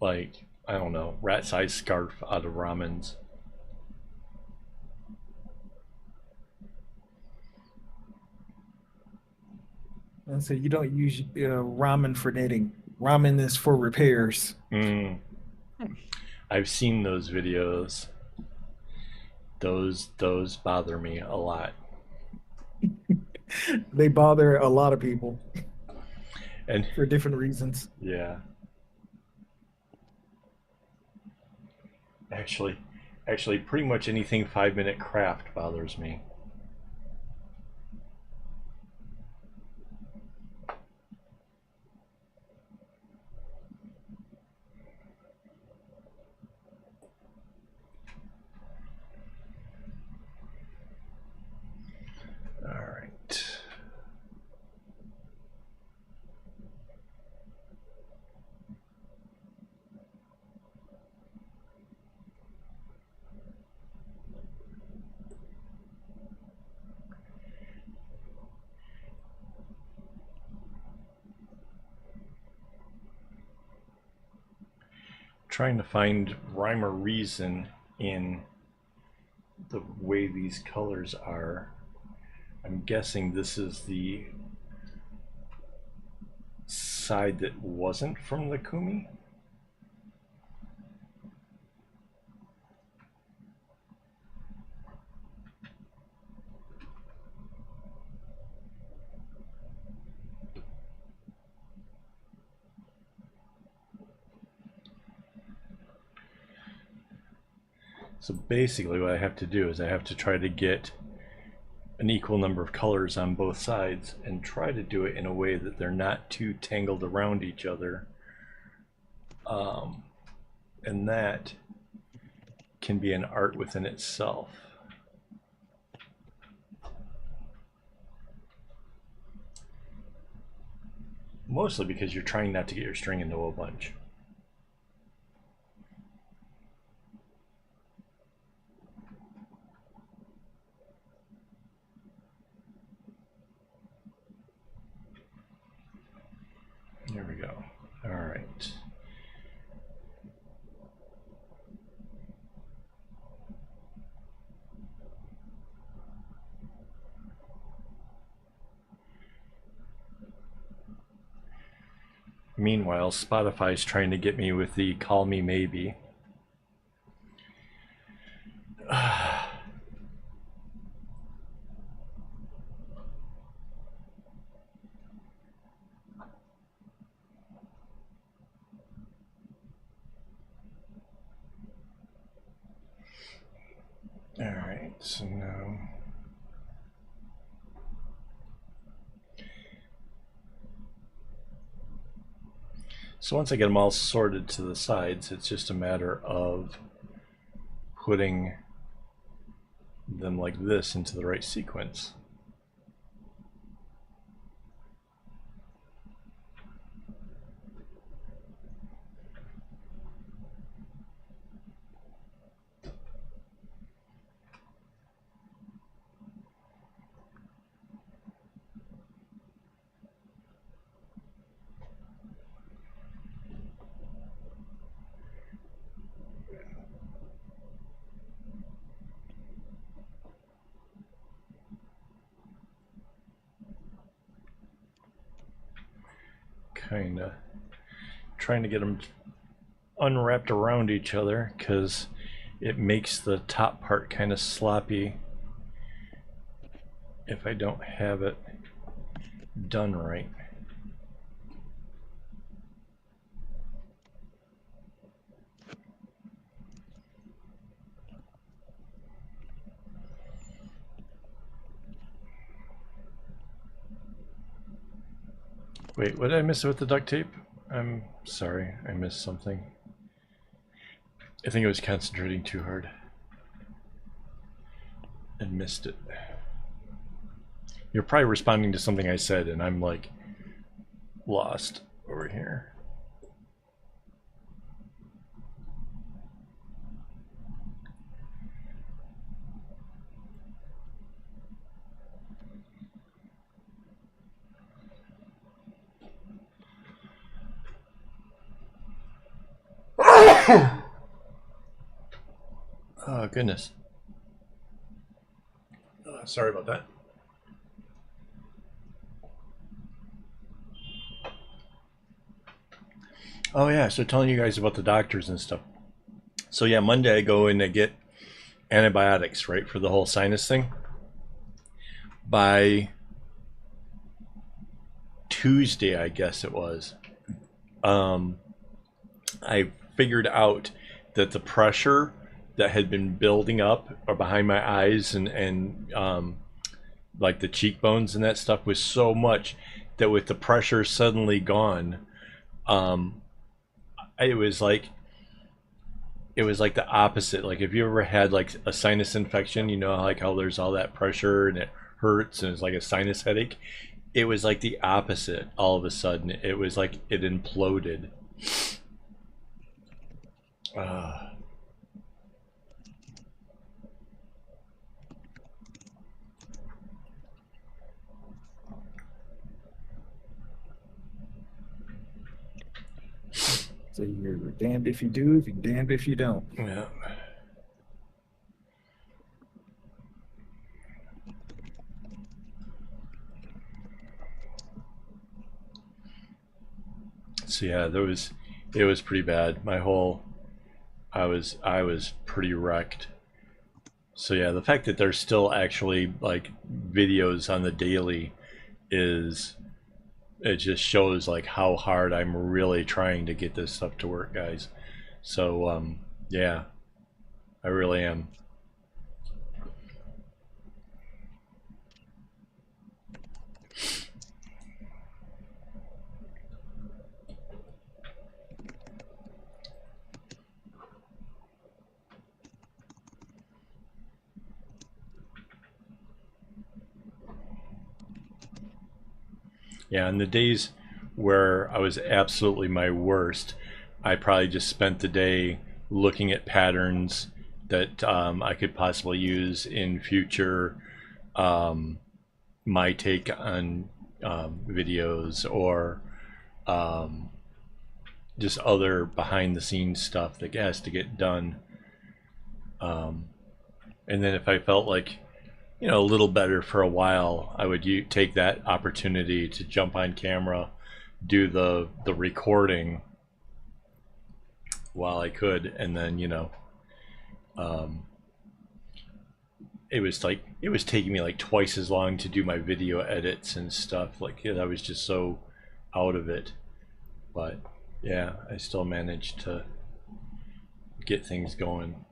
like, I don't know, rat-sized scarf out of ramens. And so you don't use ramen for knitting. Ramen is for repairs. I've seen those videos. Those bother me a lot. They bother a lot of people, and for different reasons. Yeah. Actually, pretty much anything 5-minute craft bothers me. All right. trying to find rhyme or reason in the way these colors are. I'm guessing this is the side that wasn't from the kumi. So basically what I have to do is I have to try to get an equal number of colors on both sides and try to do it in a way that they're not too tangled around each other. And that can be an art within itself. Mostly because you're trying not to get your string into a bunch. There we go. All right. Meanwhile, Spotify's trying to get me with the Call Me Maybe. All right, so now once I get them all sorted to the sides, it's just a matter of putting them like this into the right sequence. Kind of trying to get them unwrapped around each other because it makes the top part kind of sloppy if I don't have it done right. Wait, what did I miss with the duct tape? I'm sorry, I missed something. I think I was concentrating too hard and missed it. You're probably responding to something I said and I'm like lost over here. Oh, goodness. Sorry about that. Oh, yeah, so telling you guys about the doctors and stuff. So, yeah, Monday I go in to get antibiotics, right, for the whole sinus thing. By Tuesday, I guess it was, I figured out that the pressure that had been building up or behind my eyes and like the cheekbones and that stuff was so much that with the pressure suddenly gone, it was like the opposite. Like if you ever had like a sinus infection, you know, like how there's all that pressure and it hurts and it's like a sinus headache. It was like the opposite all of a sudden. It was like it imploded. So you're damned if you do, you're damned if you don't. Yeah. So yeah, it was pretty bad. I was pretty wrecked. So yeah, the fact that there's still actually like videos on the daily is, it just shows like how hard I'm really trying to get this stuff to work, guys. So yeah, I really am. Yeah, and the days where I was absolutely my worst, I probably just spent the day looking at patterns that I could possibly use in future um, my take on videos, or um, just other behind the scenes stuff that has to get done. Um, and then if I felt like, you know, a little better for a while, I would take that opportunity to jump on camera, do the recording while I could, and then, you know, um, it was taking me like twice as long to do my video edits and stuff. Like, I was just so out of it. But yeah, I still managed to get things going.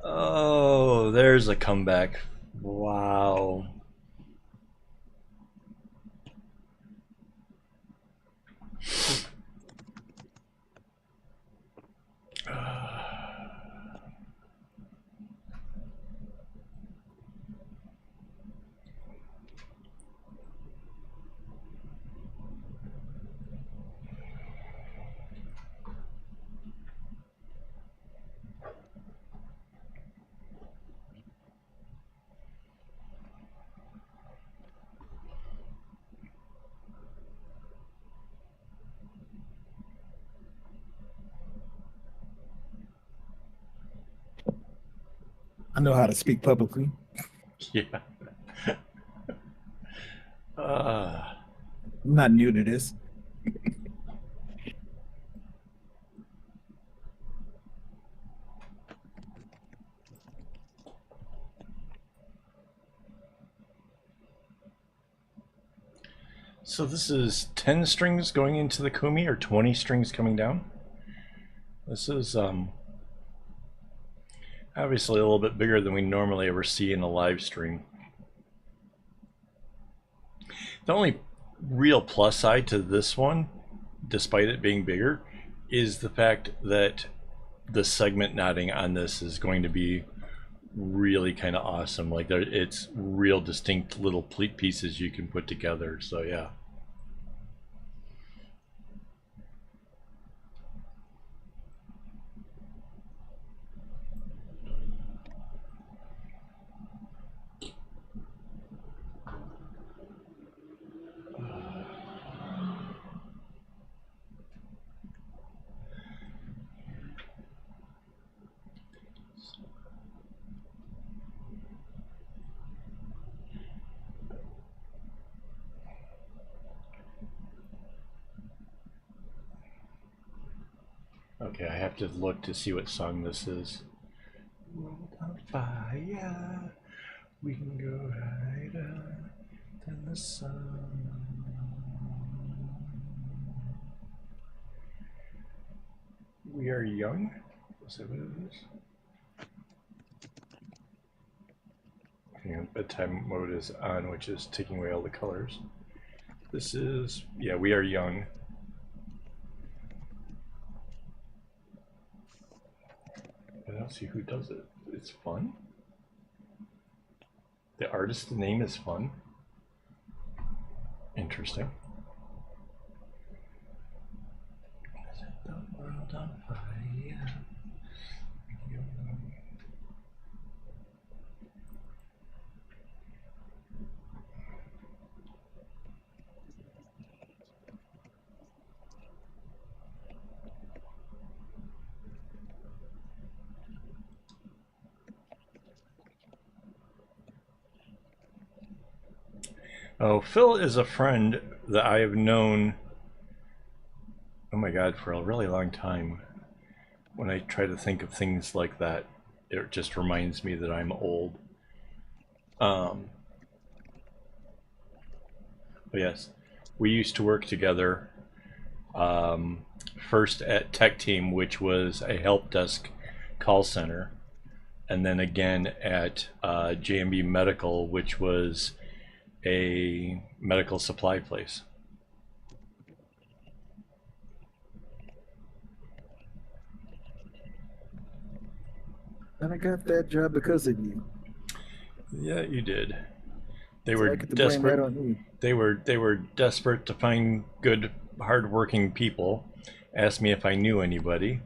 Oh, there's a comeback. Wow. I know how to speak publicly. Yeah. I'm not new to this. So this is 10 strings going into the kumi, or 20 strings coming down? This is obviously a little bit bigger than we normally ever see in a live stream. The only real plus side to this one, despite it being bigger, is the fact that the segment knotting on this is going to be really kind of awesome. Like, it's real distinct little pieces you can put together. So yeah. Okay, I have to look to see what song this is. World on fire, we can go higher than the sun. We are young? Is that what it is? Hang on, bedtime mode is on, which is taking away all the colors. This is, yeah, We Are Young. want to see who does it. It's fun. The artist's name is fun. Interesting. Set the world on fire. Oh, Phil is a friend that I have known, oh my God, for a really long time. When I try to think of things like that, it just reminds me that I'm old. But yes, we used to work together, first at Tech Team, which was a help desk call center, and then again at JMB Medical, which was a medical supply place. And I got that job because of you. Yeah, you did. They So were I get the blame desperate. right on you. They were desperate to find good, hardworking people. Asked me if I knew anybody.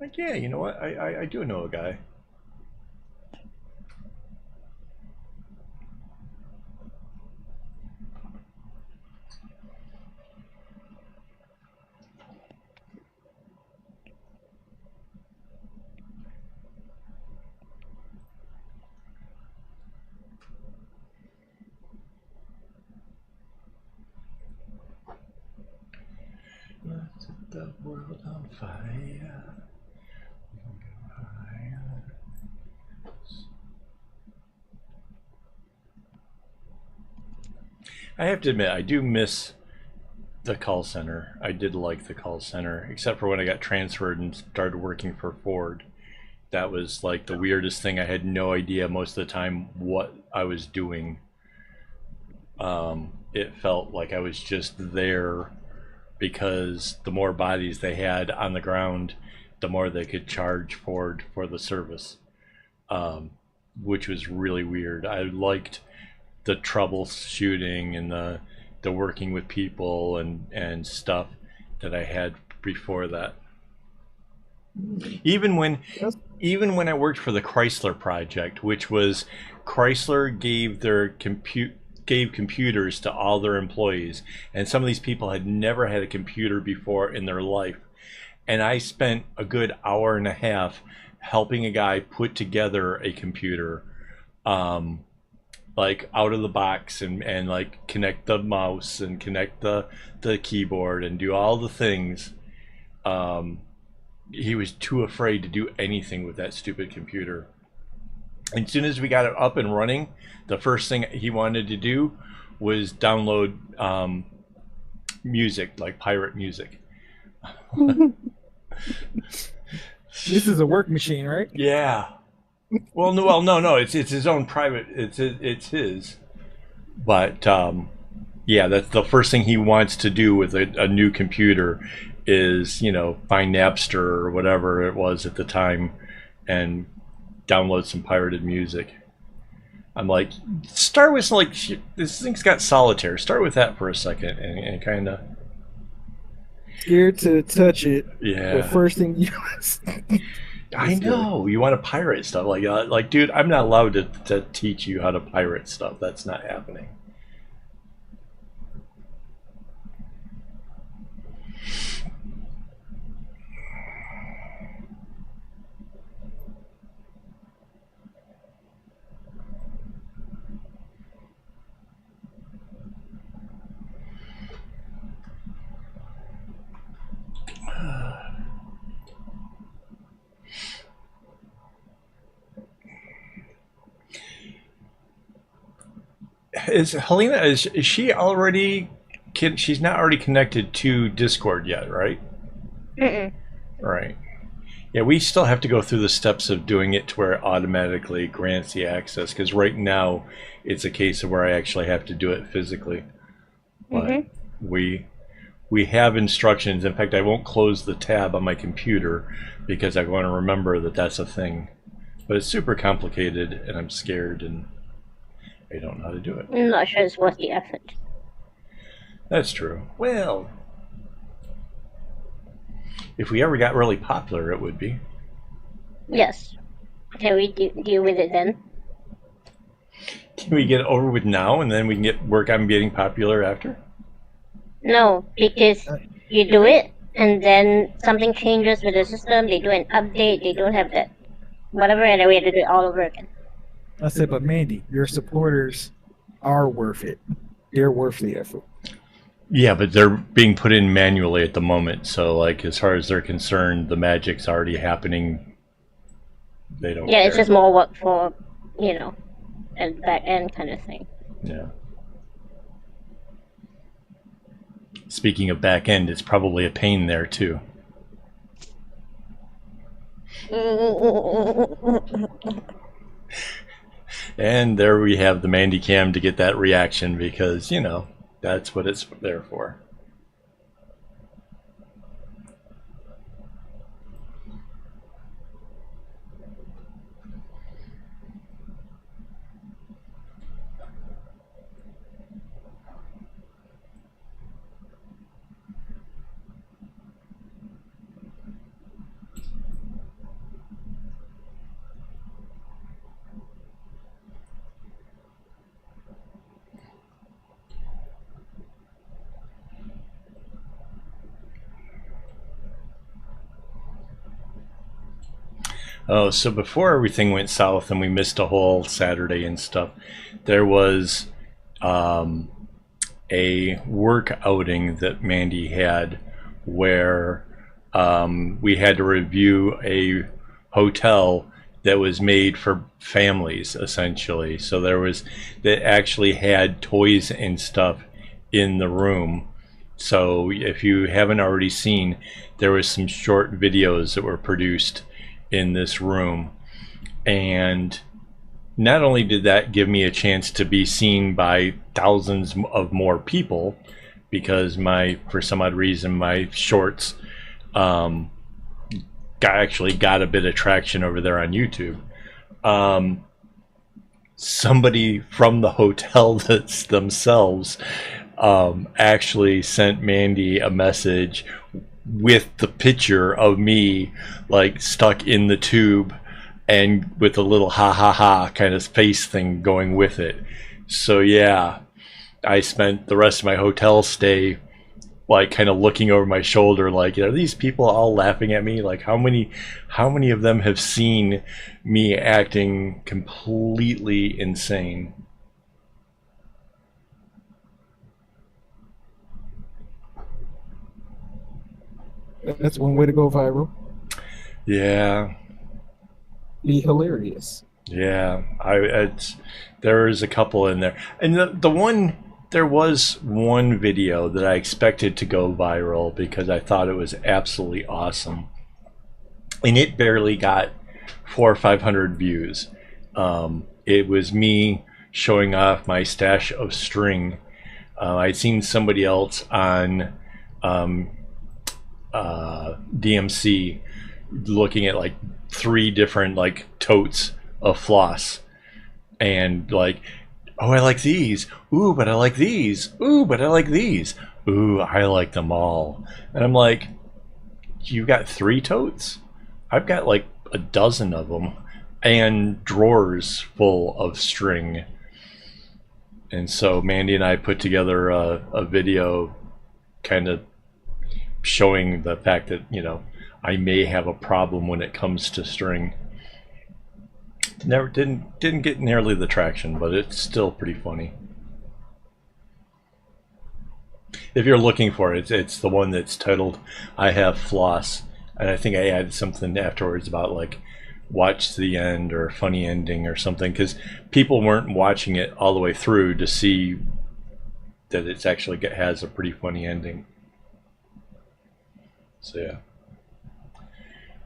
Like, yeah, you know what? I do know a guy. Let's set the world on fire. I have to admit, I do miss the call center. I did like the call center, except for when I got transferred and started working for Ford. That was like the weirdest thing. I had no idea most of the time what I was doing. It felt like I was just there because the more bodies they had on the ground, the more they could charge Ford for the service, which was really weird. I liked the troubleshooting and the working with people and stuff that I had before that. Even when I worked for the Chrysler project, which was Chrysler gave computers to all their employees, and some of these people had never had a computer before in their life, and I spent a good hour and a half helping a guy put together a computer, like out of the box, and like connect the mouse and connect the keyboard and do all the things. He was too afraid to do anything with that stupid computer. And as soon as we got it up and running, the first thing he wanted to do was download music, like pirate music. This is a work machine, right? Yeah. Well, no. It's his own private. It's his. But yeah, that's the first thing he wants to do with a new computer is, find Napster or whatever it was at the time and download some pirated music. I'm like, start with this thing's got solitaire. Start with that for a second and kind of. Scared to touch it. Yeah. The first thing you. I know you want to pirate stuff, like, dude, I'm not allowed to teach you how to pirate stuff. That's not happening. Is Helena, is she already, she's not already connected to Discord yet, right? Mm-mm. Right. Yeah, we still have to go through the steps of doing it to where it automatically grants the access, because right now it's a case of where I actually have to do it physically. But we we have instructions. In fact, I won't close the tab on my computer because I want to remember that that's a thing. But it's super complicated, and I'm scared, and I don't know how to do it. I'm not sure it's worth the effort. That's true. Well, if we ever got really popular, it would be. Yes. Can we deal with it then? Can we get it over with now, and then we can work on getting popular after? No, because you do it, and then something changes with the system, they do an update, they don't have that whatever, and then we have to do it all over again. I said, but Mandy, your supporters are worth it. They're worth the effort. Yeah, but they're being put in manually at the moment, so like as far as they're concerned, the magic's already happening. They don't. Yeah, care. it's just more work for, you know, a back end kind of thing. Yeah. Speaking of back end, it's probably a pain there too. And there we have the Mandy Cam to get that reaction because, you know, that's what it's there for. Oh, so before everything went south and we missed a whole Saturday and stuff, there was a work outing that Mandy had where we had to review a hotel that was made for families, essentially. So there was, that actually had toys and stuff in the room. So if you haven't already seen, there was some short videos that were produced in this room, and not only did that give me a chance to be seen by thousands of more people, because for some odd reason my shorts actually got a bit of traction over there on YouTube. Somebody from the hotel themselves actually sent Mandy a message with the picture of me like stuck in the tube and with a little ha ha ha kind of face thing going with it. So yeah, I spent the rest of my hotel stay like kind of looking over my shoulder like, are these people all laughing at me? Like how many of them have seen me acting completely insane? That's one way to go viral. Yeah. Be hilarious. Yeah, there is a couple in there, and there was one video that I expected to go viral because I thought it was absolutely awesome, and it barely got 400 or 500 views. It was me showing off my stash of string. I'd seen somebody else on DMC looking at like 3 different like totes of floss and like, oh, I like these, ooh, but I like these, ooh, but I like these, ooh, I like them all. And I'm like, you got 3 totes? I've got like a dozen of them and drawers full of string. And so Mandy and I put together a video kind of showing the fact that, you know, I may have a problem when it comes to string. Never didn't get nearly the traction, but it's still pretty funny. If you're looking for it, it's the one that's titled "I Have Floss," and I think I added something afterwards about like watch to the end or funny ending or something, because people weren't watching it all the way through to see that it's actually has a pretty funny ending. So yeah.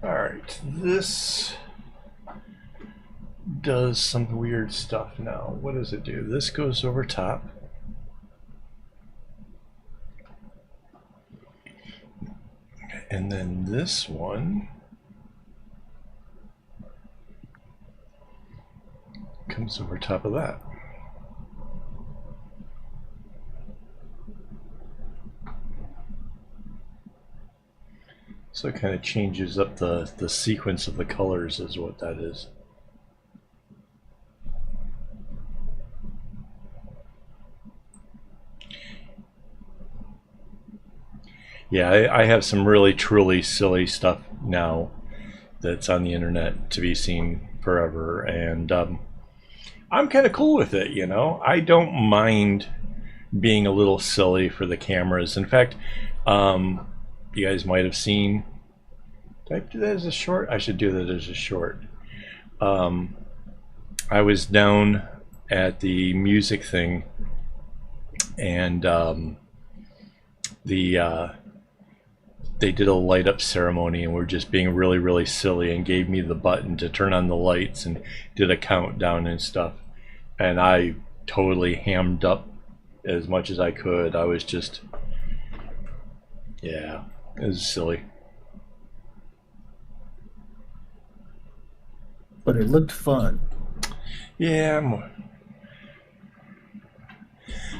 All right, this does some weird stuff now. What does it do? This goes over top. And then this one comes over top of that. So it kind of changes up the sequence of the colors is what that is. Yeah, I have some really truly silly stuff now that's on the internet to be seen forever, and I'm kind of cool with it, you know. I don't mind being a little silly for the cameras. In fact, you guys might have seen. Did I do that as a short? I should do that as a short. I was down at the music thing, and they did a light up ceremony, and we're just being really, really silly, and gave me the button to turn on the lights and did a countdown and stuff. And I totally hammed up as much as I could. I was just, yeah, it was silly. But it looked fun. Yeah,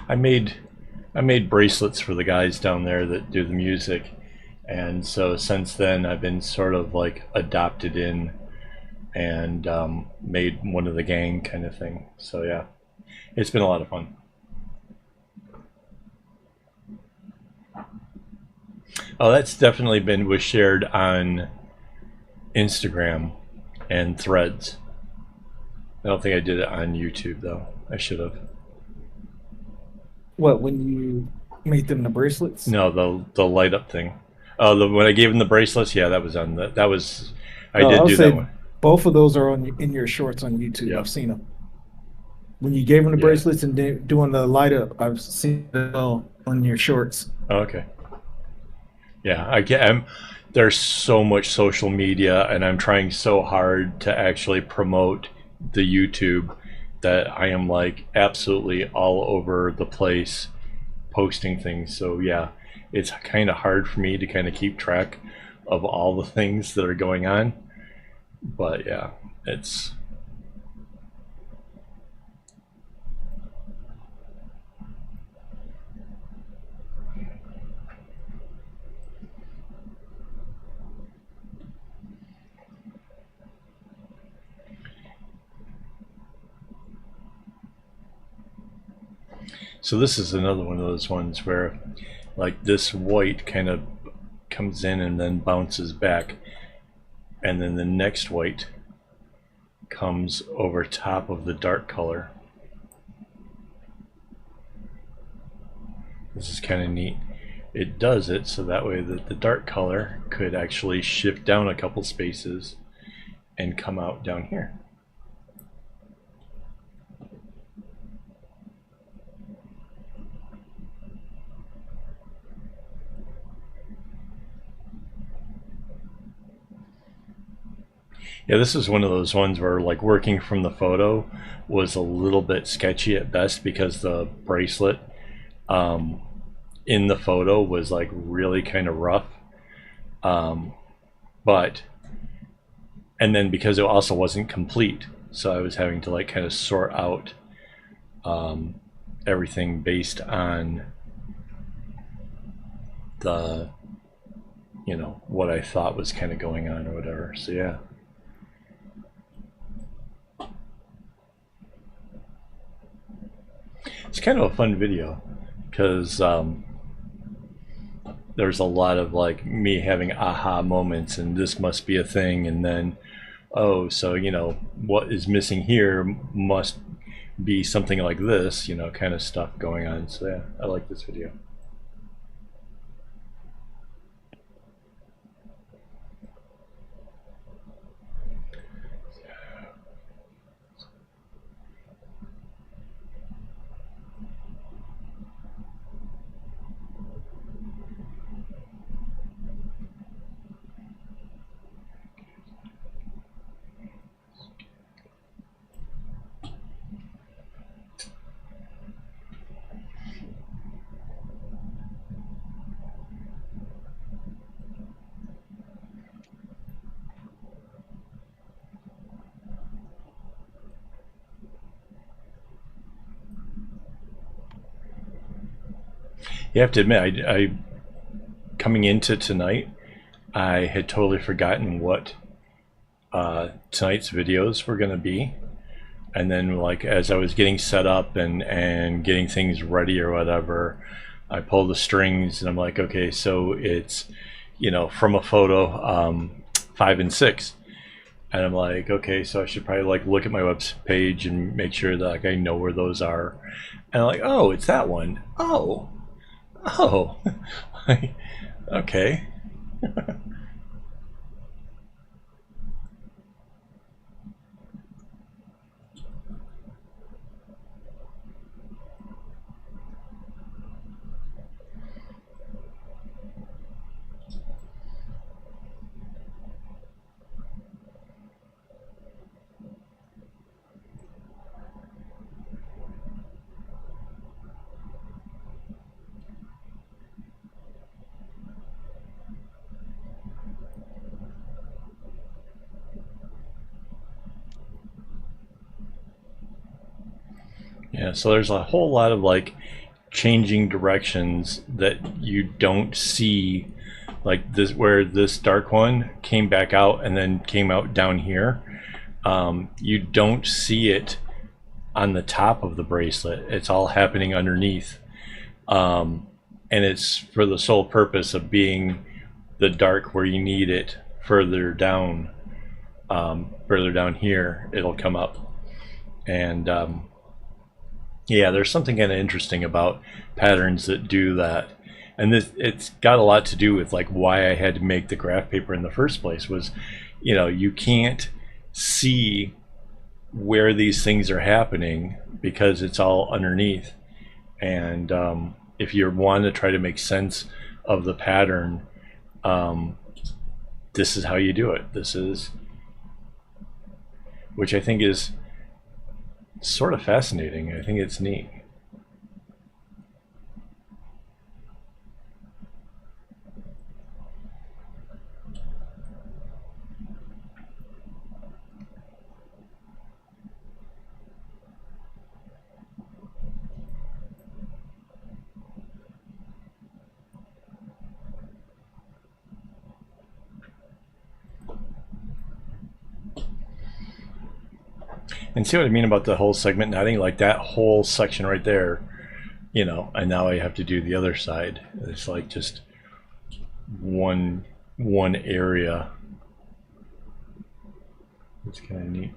I made bracelets for the guys down there that do the music, and so since then I've been sort of like adopted in and made one of the gang kind of thing. So yeah, it's been a lot of fun. Oh, that's definitely was shared on Instagram and Threads. I don't think I did it on YouTube though. I should have. What, when you made them the bracelets? No, the light up thing. Oh, when I gave him the bracelets, yeah, that was on the. That was. I No, did I'll do say that one. both of those are in your shorts on YouTube. Yep. I've seen them. When you gave them the Yeah. bracelets and doing the light up, I've seen them on your shorts. Oh, okay. Yeah, there's so much social media, and I'm trying so hard to actually promote the YouTube that I am like absolutely all over the place posting things. So yeah, it's kind of hard for me to kind of keep track of all the things that are going on. But yeah, it's. So this is another one of those ones where like this white kind of comes in and then bounces back, and then the next white comes over top of the dark color. This is kind of neat. It does it so that way that the dark color could actually shift down a couple spaces and come out down here. Yeah, this is one of those ones where like working from the photo was a little bit sketchy at best because the bracelet in the photo was like really kind of rough. But and then because it also wasn't complete, so I was having to like kind of sort out everything based on the, you know, what I thought was kind of going on or whatever. So yeah. It's kind of a fun video because there's a lot of like me having aha moments and this must be a thing, and then oh, so you know what is missing here must be something like this, you know, kind of stuff going on. So yeah, I like this video. You have to admit, I coming into tonight, I had totally forgotten what tonight's videos were going to be. And then, like, as I was getting set up and getting things ready or whatever, I pulled the strings and I'm like, okay, so it's, you know, from a photo, 5 and 6. And I'm like, okay, so I should probably like look at my web page and make sure that like I know where those are. And I'm like, oh, it's that one. Oh, okay. Yeah, so there's a whole lot of like changing directions that you don't see, like this where this dark one came back out and then came out down here. You don't see it on the top of the bracelet. It's all happening underneath. And it's for the sole purpose of being the dark where you need it further down. Further down here, it'll come up. And yeah, there's something kind of interesting about patterns that do that. And this, it's got a lot to do with like why I had to make the graph paper in the first place was, you know, you can't see where these things are happening because it's all underneath. And if you want to try to make sense of the pattern, this is how you do it. This is, which I think is sort of fascinating. I think it's neat. And see what I mean about the whole segment knotting? Like that whole section right there, you know, and now I have to do the other side. It's like just one area. It's kind of neat.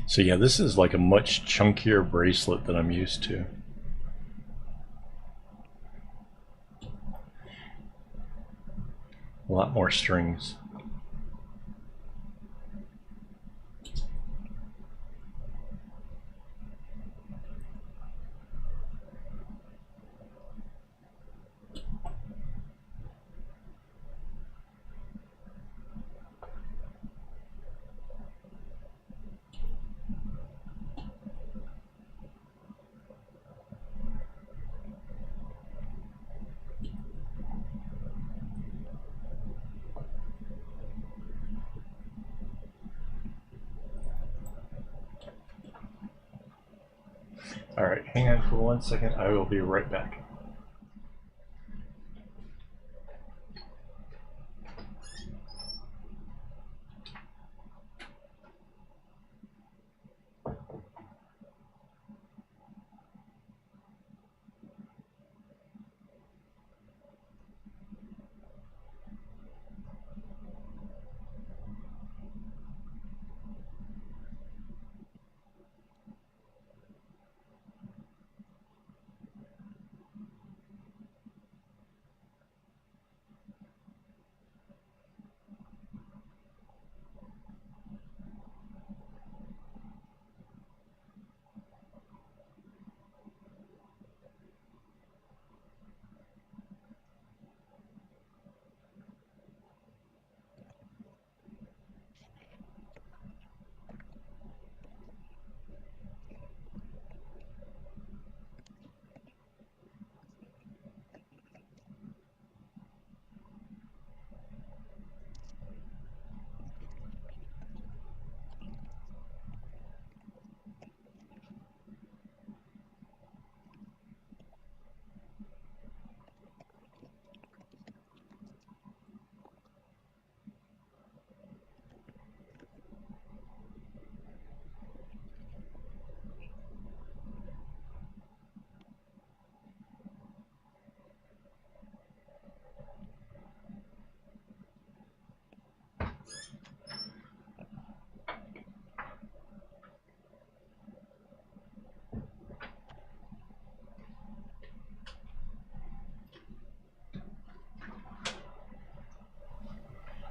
So yeah, this is like a much chunkier bracelet than I'm used to. A lot more strings. All right, hang on for 1 second. I will be right back.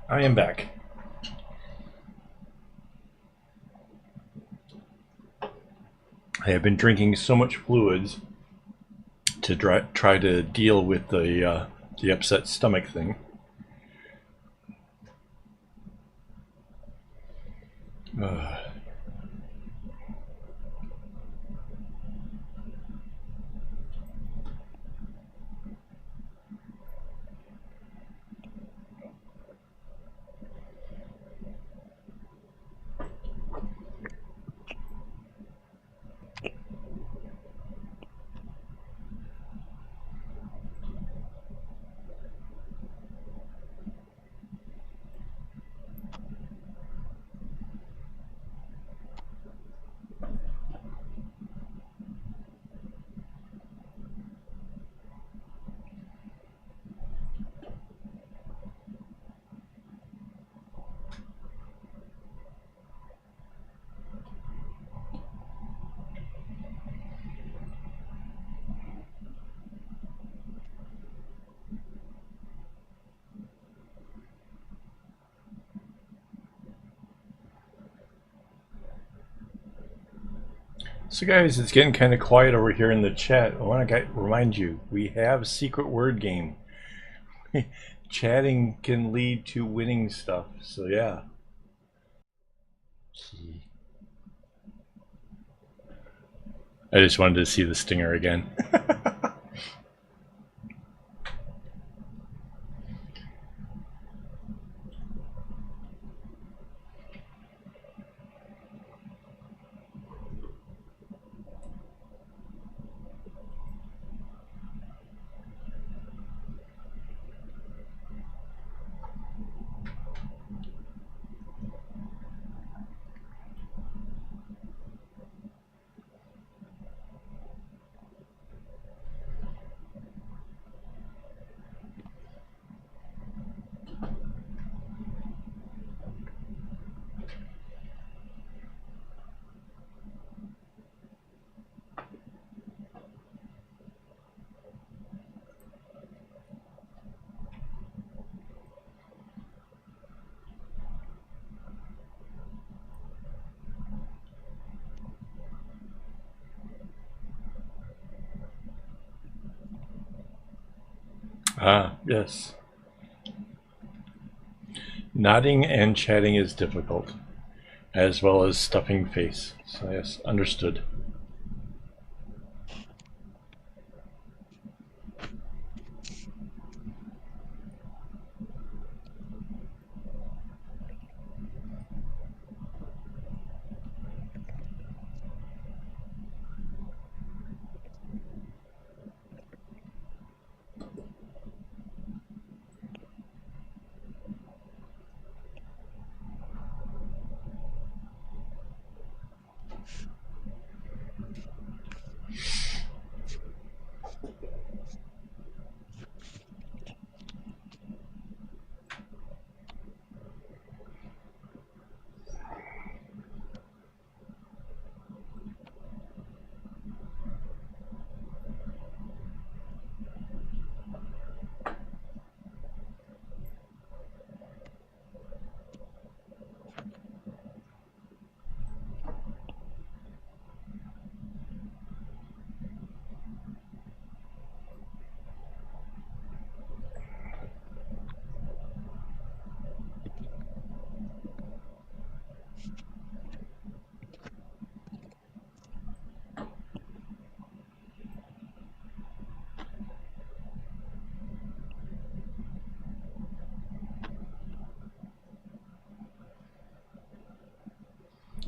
I am back. I have been drinking so much fluids to try to deal with the upset stomach thing. Uh, So guys, it's getting kind of quiet over here in the chat. I want to remind you, we have a secret word game. Chatting can lead to winning stuff, so yeah. I just wanted to see the stinger again. Ah, yes. Nodding and chatting is difficult, as well as stuffing face. So yes, understood.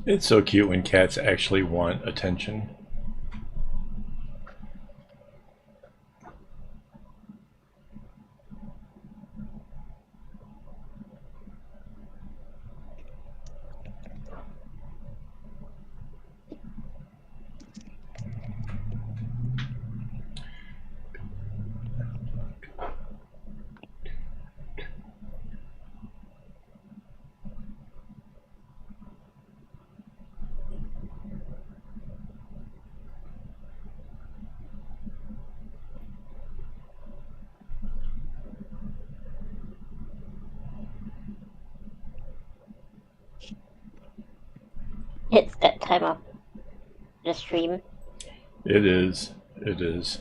It's so cute when cats actually want attention. It's that time of the stream. It is. It is.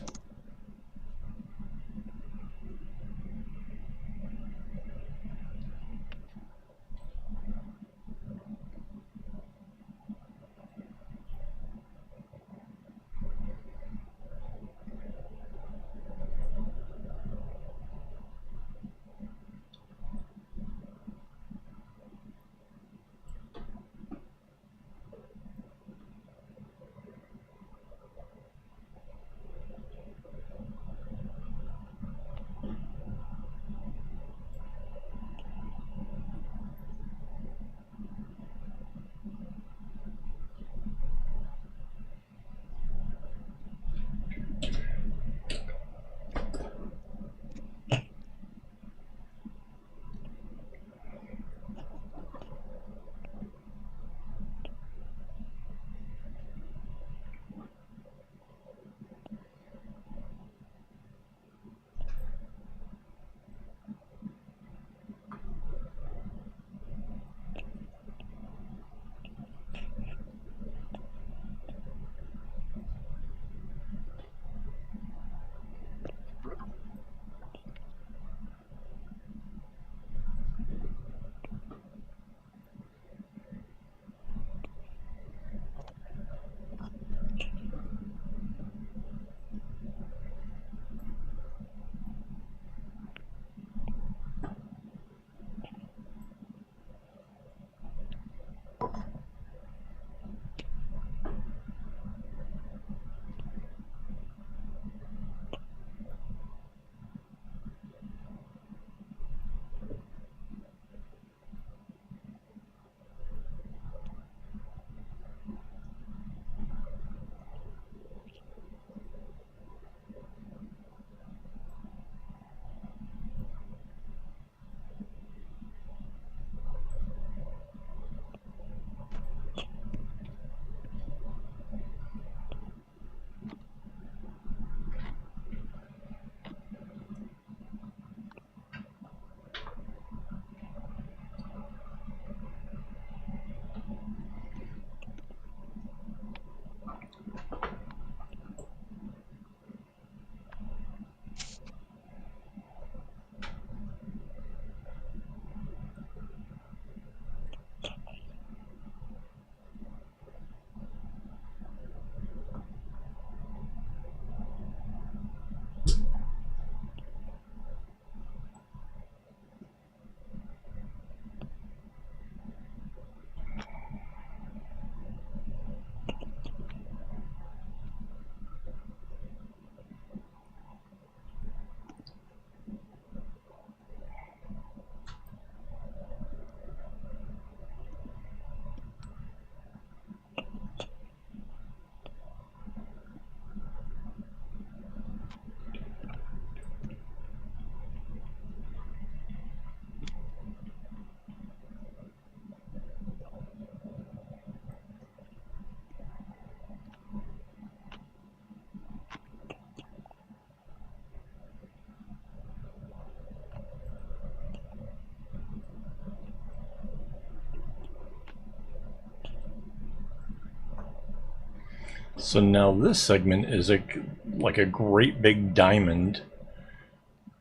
So now this segment is like a great big diamond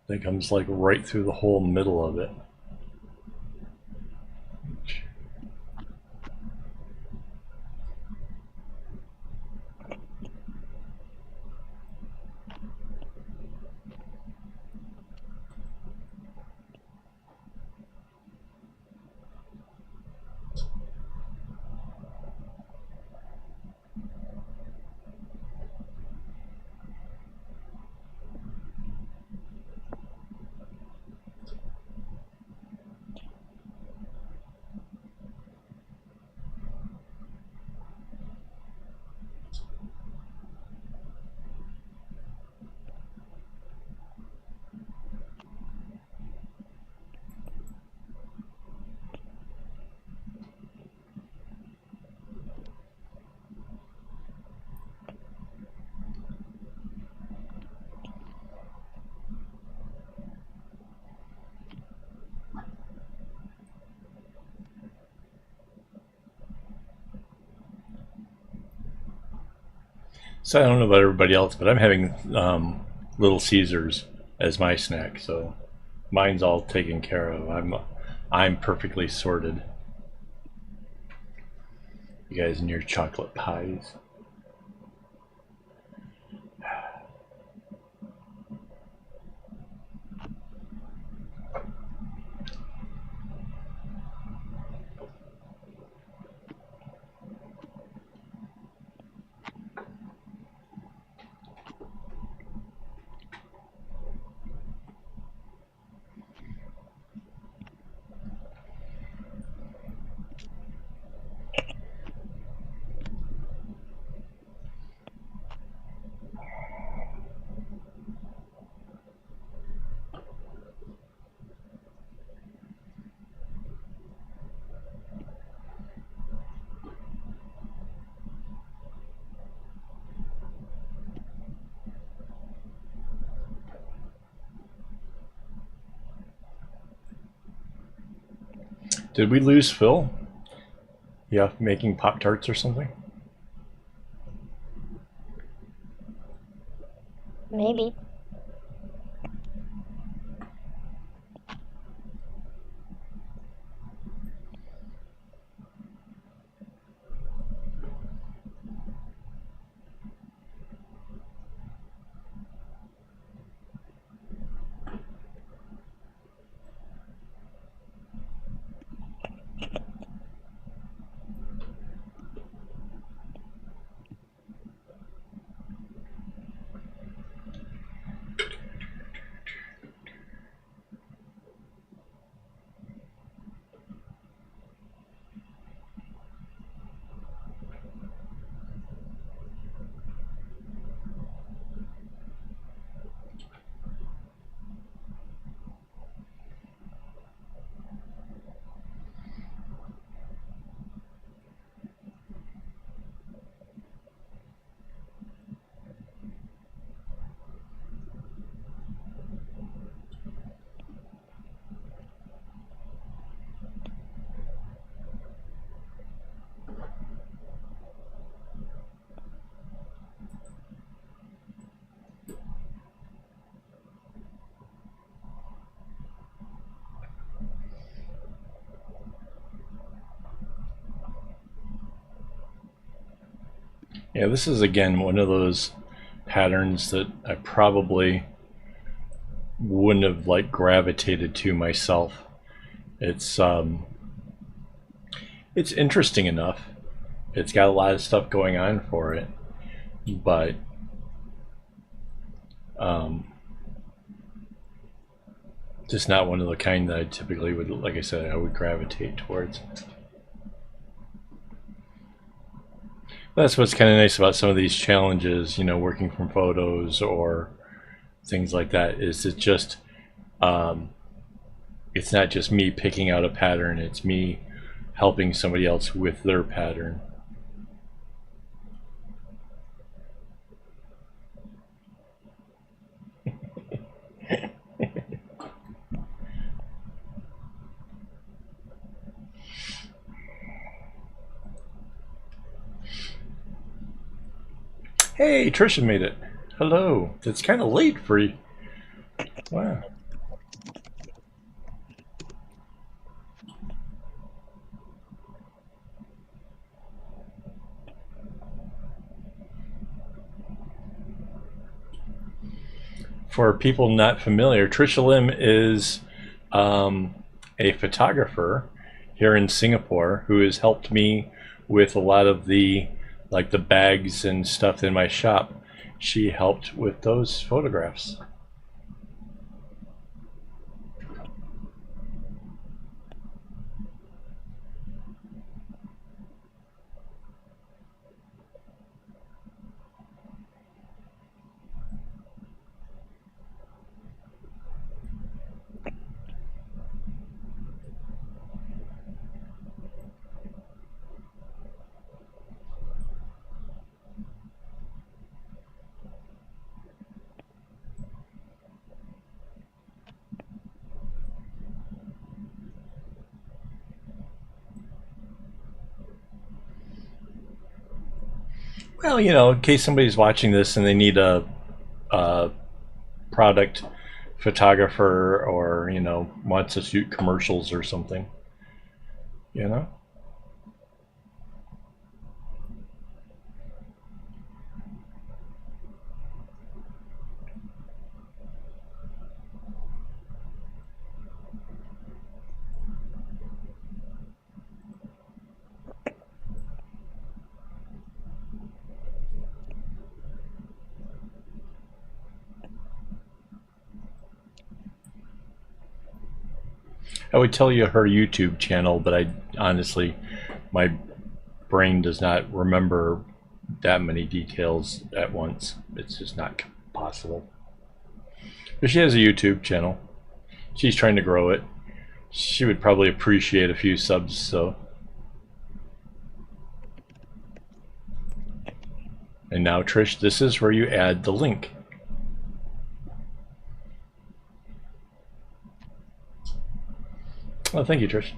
that comes like right through the whole middle of it. So I don't know about everybody else, but I'm having Little Caesars as my snack, so mine's all taken care of. I'm perfectly sorted. You guys and your chocolate pies. Did we lose Phil? Yeah, making Pop-Tarts or something? Maybe. Yeah, this is again one of those patterns that I probably wouldn't have like gravitated to myself. It's interesting enough. It's got a lot of stuff going on for it, but just not one of the kind that I typically would, like I said, I would gravitate towards. That's what's kind of nice about some of these challenges, you know, working from photos or things like that, is it just it's not just me picking out a pattern, it's me helping somebody else with their pattern. Hey, Trisha made it. Hello. It's kind of late for you. Wow. For people not familiar, Trisha Lim is a photographer here in Singapore who has helped me with a lot of the bags and stuff in my shop. She helped with those photographs. Well, in case somebody's watching this and they need a product photographer, or wants to shoot commercials or something, you know. I would tell you her YouTube channel, but I honestly, my brain does not remember that many details at once. It's just not possible. But she has a YouTube channel. She's trying to grow it. She would probably appreciate a few subs, so. And now, Trish, this is where you add the link. Oh, thank you, Trish.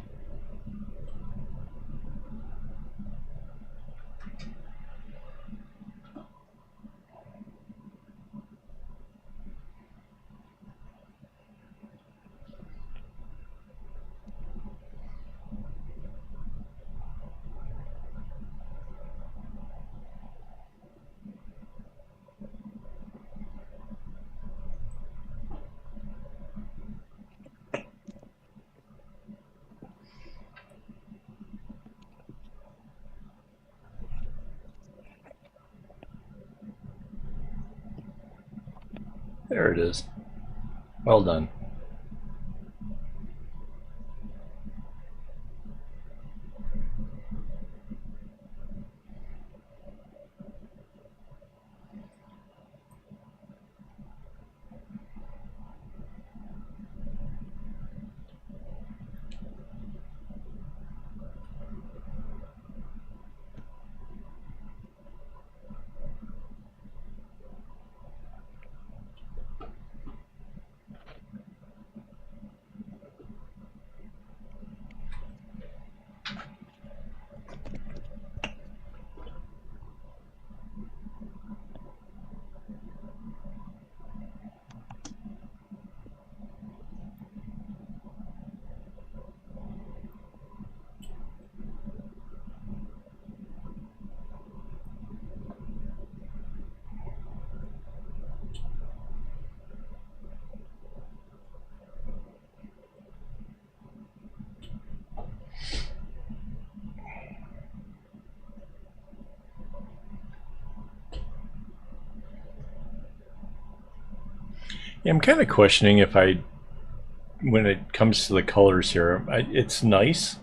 There it is. Well done. Yeah, I'm kind of questioning if when it comes to the colors here, it's nice,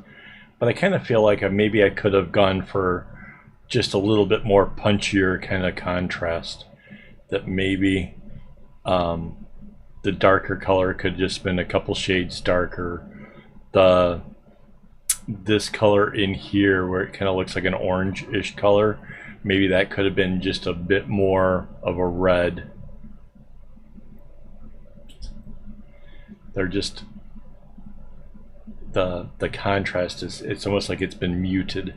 but I kind of feel like maybe I could have gone for just a little bit more punchier kind of contrast. That maybe the darker color could just been a couple shades darker. This color in here, where it kind of looks like an orange-ish color, maybe that could have been just a bit more of a red. They're just the contrast it's almost like it's been muted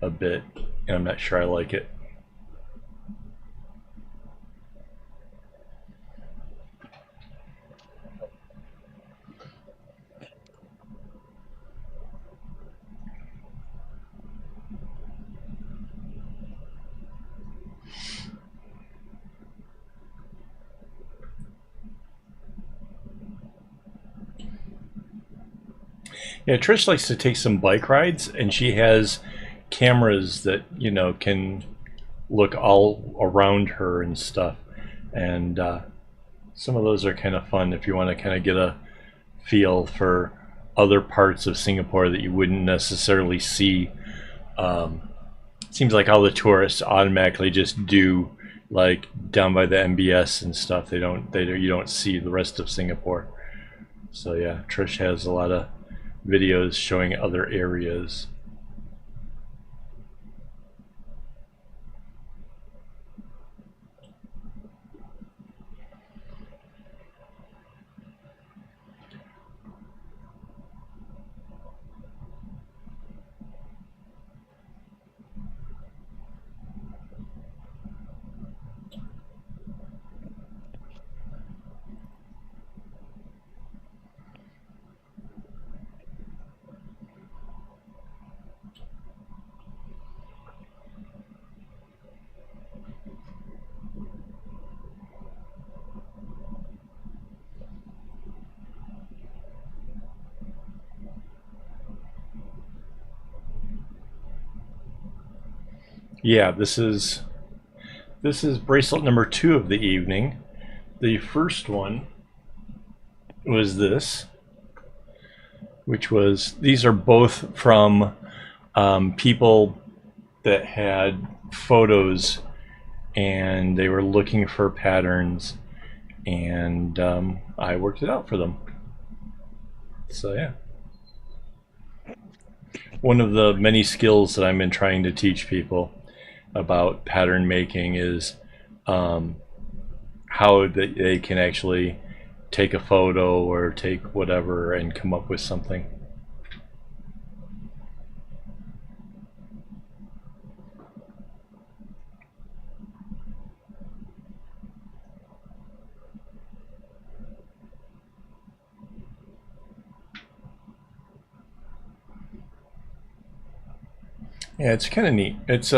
a bit, and I'm not sure I like it. Yeah, Trish likes to take some bike rides, and she has cameras that can look all around her and stuff, and some of those are kind of fun if you want to kind of get a feel for other parts of Singapore that you wouldn't necessarily see. Seems like all the tourists automatically just do like down by the MBS and stuff. You don't see the rest of Singapore. So yeah, Trish has a lot of videos showing other areas. Yeah, this is bracelet number 2 of the evening. The first one was this, which was, these are both from people that had photos and they were looking for patterns, and I worked it out for them. So yeah, one of the many skills that I've been trying to teach people about pattern making is how they can actually take a photo or take whatever and come up with something. Yeah, it's kind of neat. It's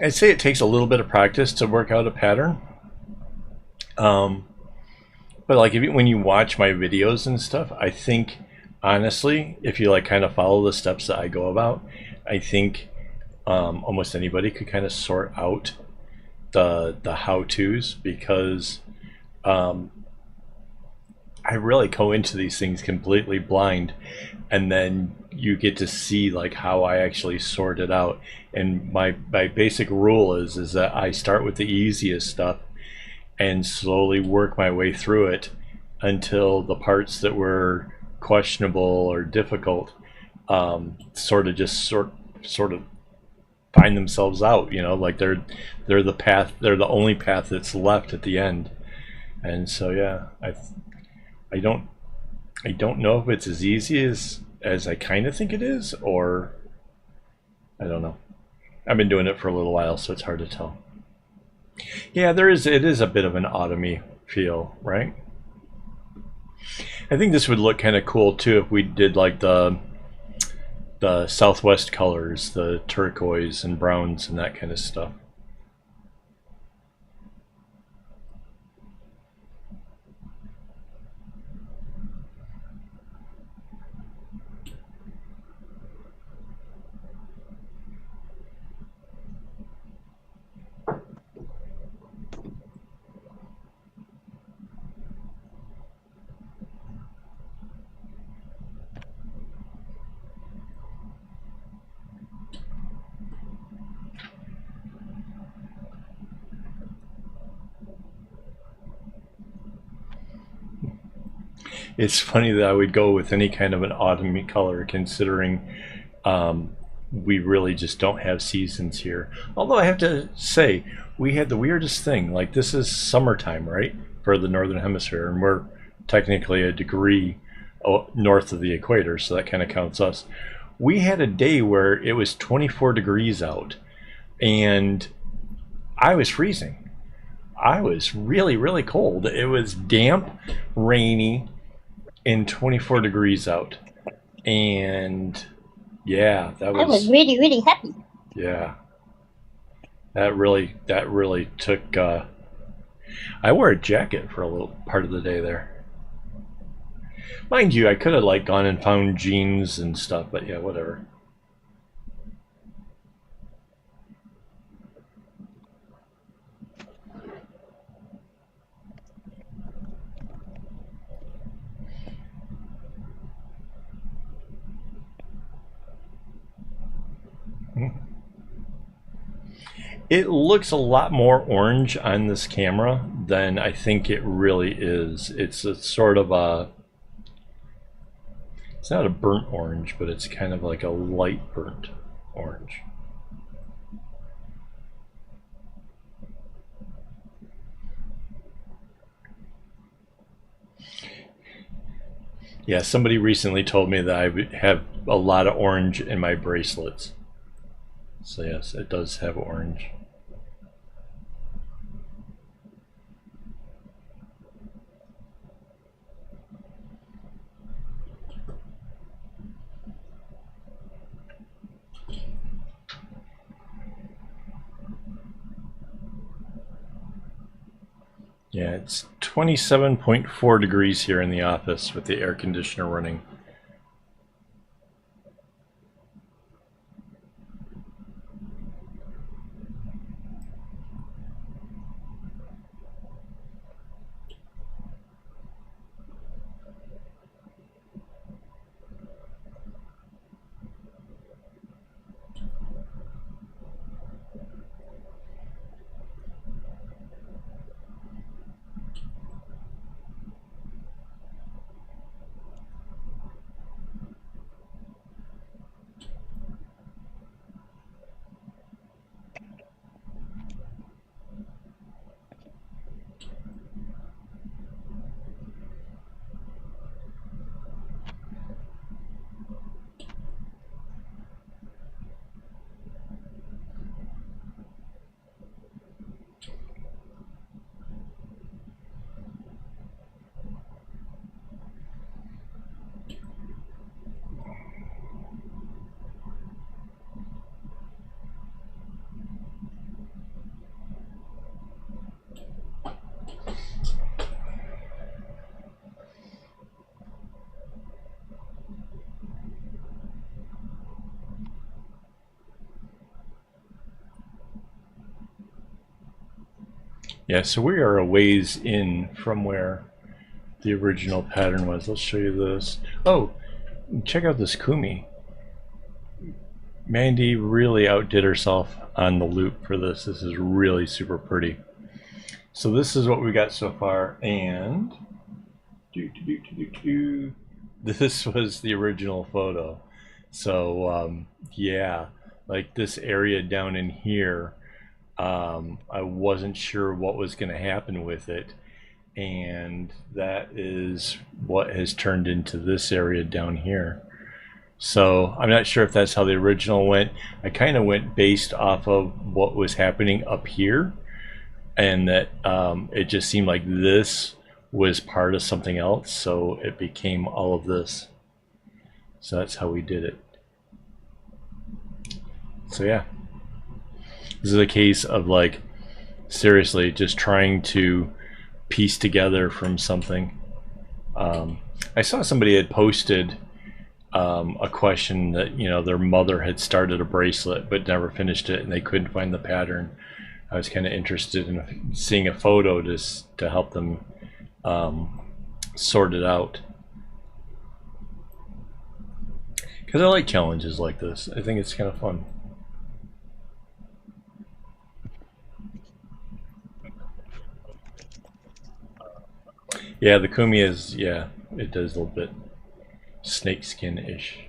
I'd say it takes a little bit of practice to work out a pattern. But like when you watch my videos and stuff, I think honestly, if you like kind of follow the steps that I go about, I think almost anybody could kind of sort out the how-tos, because I really go into these things completely blind, and then you get to see like how I actually sort it out. And my basic rule is that I start with the easiest stuff and slowly work my way through it until the parts that were questionable or difficult sort of find themselves out. You know, like they're the path, they're the only path that's left at the end. And so yeah, I don't know if it's as easy as I kind of think it is, or I don't know. I've been doing it for a little while, so it's hard to tell. Yeah, it is a bit of an autumny feel, right? I think this would look kind of cool too if we did like the Southwest colors, the turquoise and browns and that kind of stuff. It's funny that I would go with any kind of an autumny color, considering we really just don't have seasons here. Although I have to say, we had the weirdest thing. Like, this is summertime, right, for the northern hemisphere, and we're technically a degree north of the equator, so that kind of counts us. We had a day where it was 24 degrees out, and I was freezing. I was really, really cold. It was damp, rainy, and 24 degrees out. And yeah, I was really, really happy. Yeah, that really took I wore a jacket for a little part of the day there. Mind you, I could have like gone and found jeans and stuff, but yeah, whatever. It looks a lot more orange on this camera than I think it really is. It's a sort of a, it's not a burnt orange, but it's kind of like a light burnt orange. Yeah, somebody recently told me that I have a lot of orange in my bracelets. So yes, it does have orange. Yeah, it's 27.4 degrees here in the office with the air conditioner running. Yeah, so we are a ways in from where the original pattern was. Let's show you this. Oh, check out this kumi. Mandy really outdid herself on the loop for this. This is really super pretty. So this is what we got so far, and this was the original photo. So yeah, like this area down in here, I wasn't sure what was going to happen with it, and that is what has turned into this area down here. So I'm not sure if that's how the original went. I kind of went based off of what was happening up here, and that it just seemed like this was part of something else, so it became all of this. So that's how we did it. So yeah, this is a case of like seriously just trying to piece together from something. I saw somebody had posted a question that, you know, their mother had started a bracelet but never finished it and they couldn't find the pattern. I was kind of interested in seeing a photo just to help them sort it out, because I like challenges like this. I think it's kind of fun. Yeah, the kumi is, yeah, it does a little bit snakeskin-ish.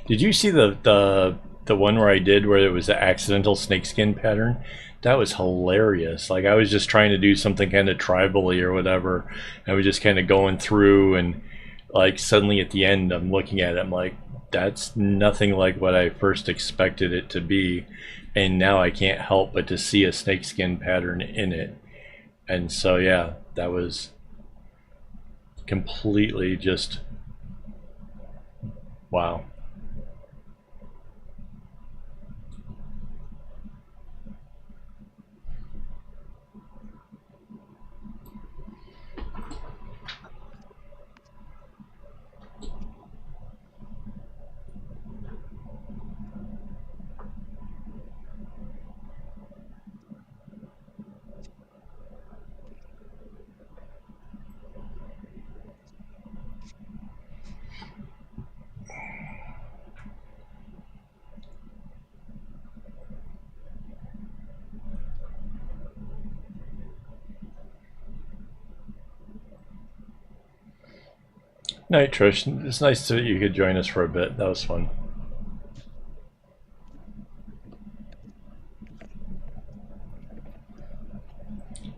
Did you see the one where I did where it was an accidental snakeskin pattern? That was hilarious. Like, I was just trying to do something kind of tribally or whatever. I was just kind of going through, and like suddenly at the end I'm looking at it, I'm like, that's nothing like what I first expected it to be, and now I can't help but to see a snakeskin pattern in it. And so yeah, that was completely just wow. Night, Trish. It's nice that you could join us for a bit. That was fun.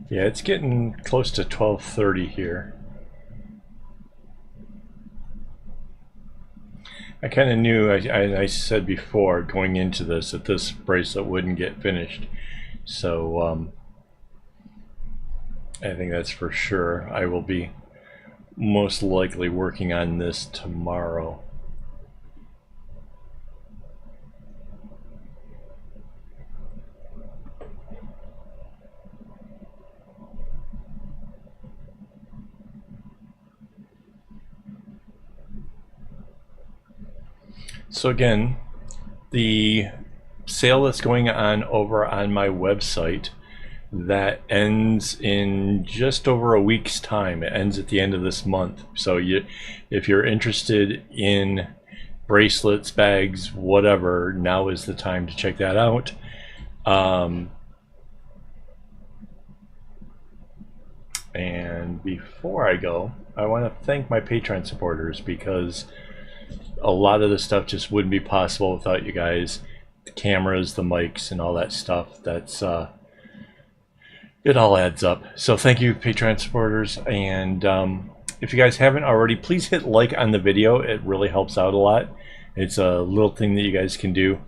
Yeah, it's getting close to 12:30 here. I kind of knew, I said before going into this that this bracelet wouldn't get finished. So I think that's for sure. I will be most likely working on this tomorrow. So again, the sale that's going on over on my website that ends in just over a week's time. It ends at the end of this month. So if you're interested in bracelets, bags, whatever, now is the time to check that out. And before I go, I want to thank my Patreon supporters, because a lot of this stuff just wouldn't be possible without you guys. The cameras, the mics, and all that stuff. That's it all adds up. So thank you, Patreon supporters. And if you guys haven't already, please hit like on the video. It really helps out a lot. It's a little thing that you guys can do.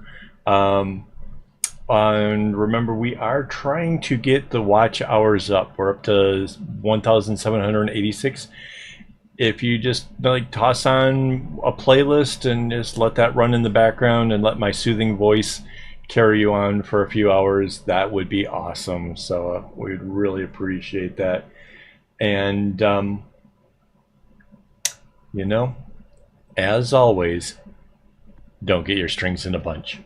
And remember, we are trying to get the watch hours up. We're up to 1,786. If you just like toss on a playlist and just let that run in the background and let my soothing voice carry you on for a few hours, that would be awesome. So we'd really appreciate that. And you know, as always, don't get your strings in a bunch.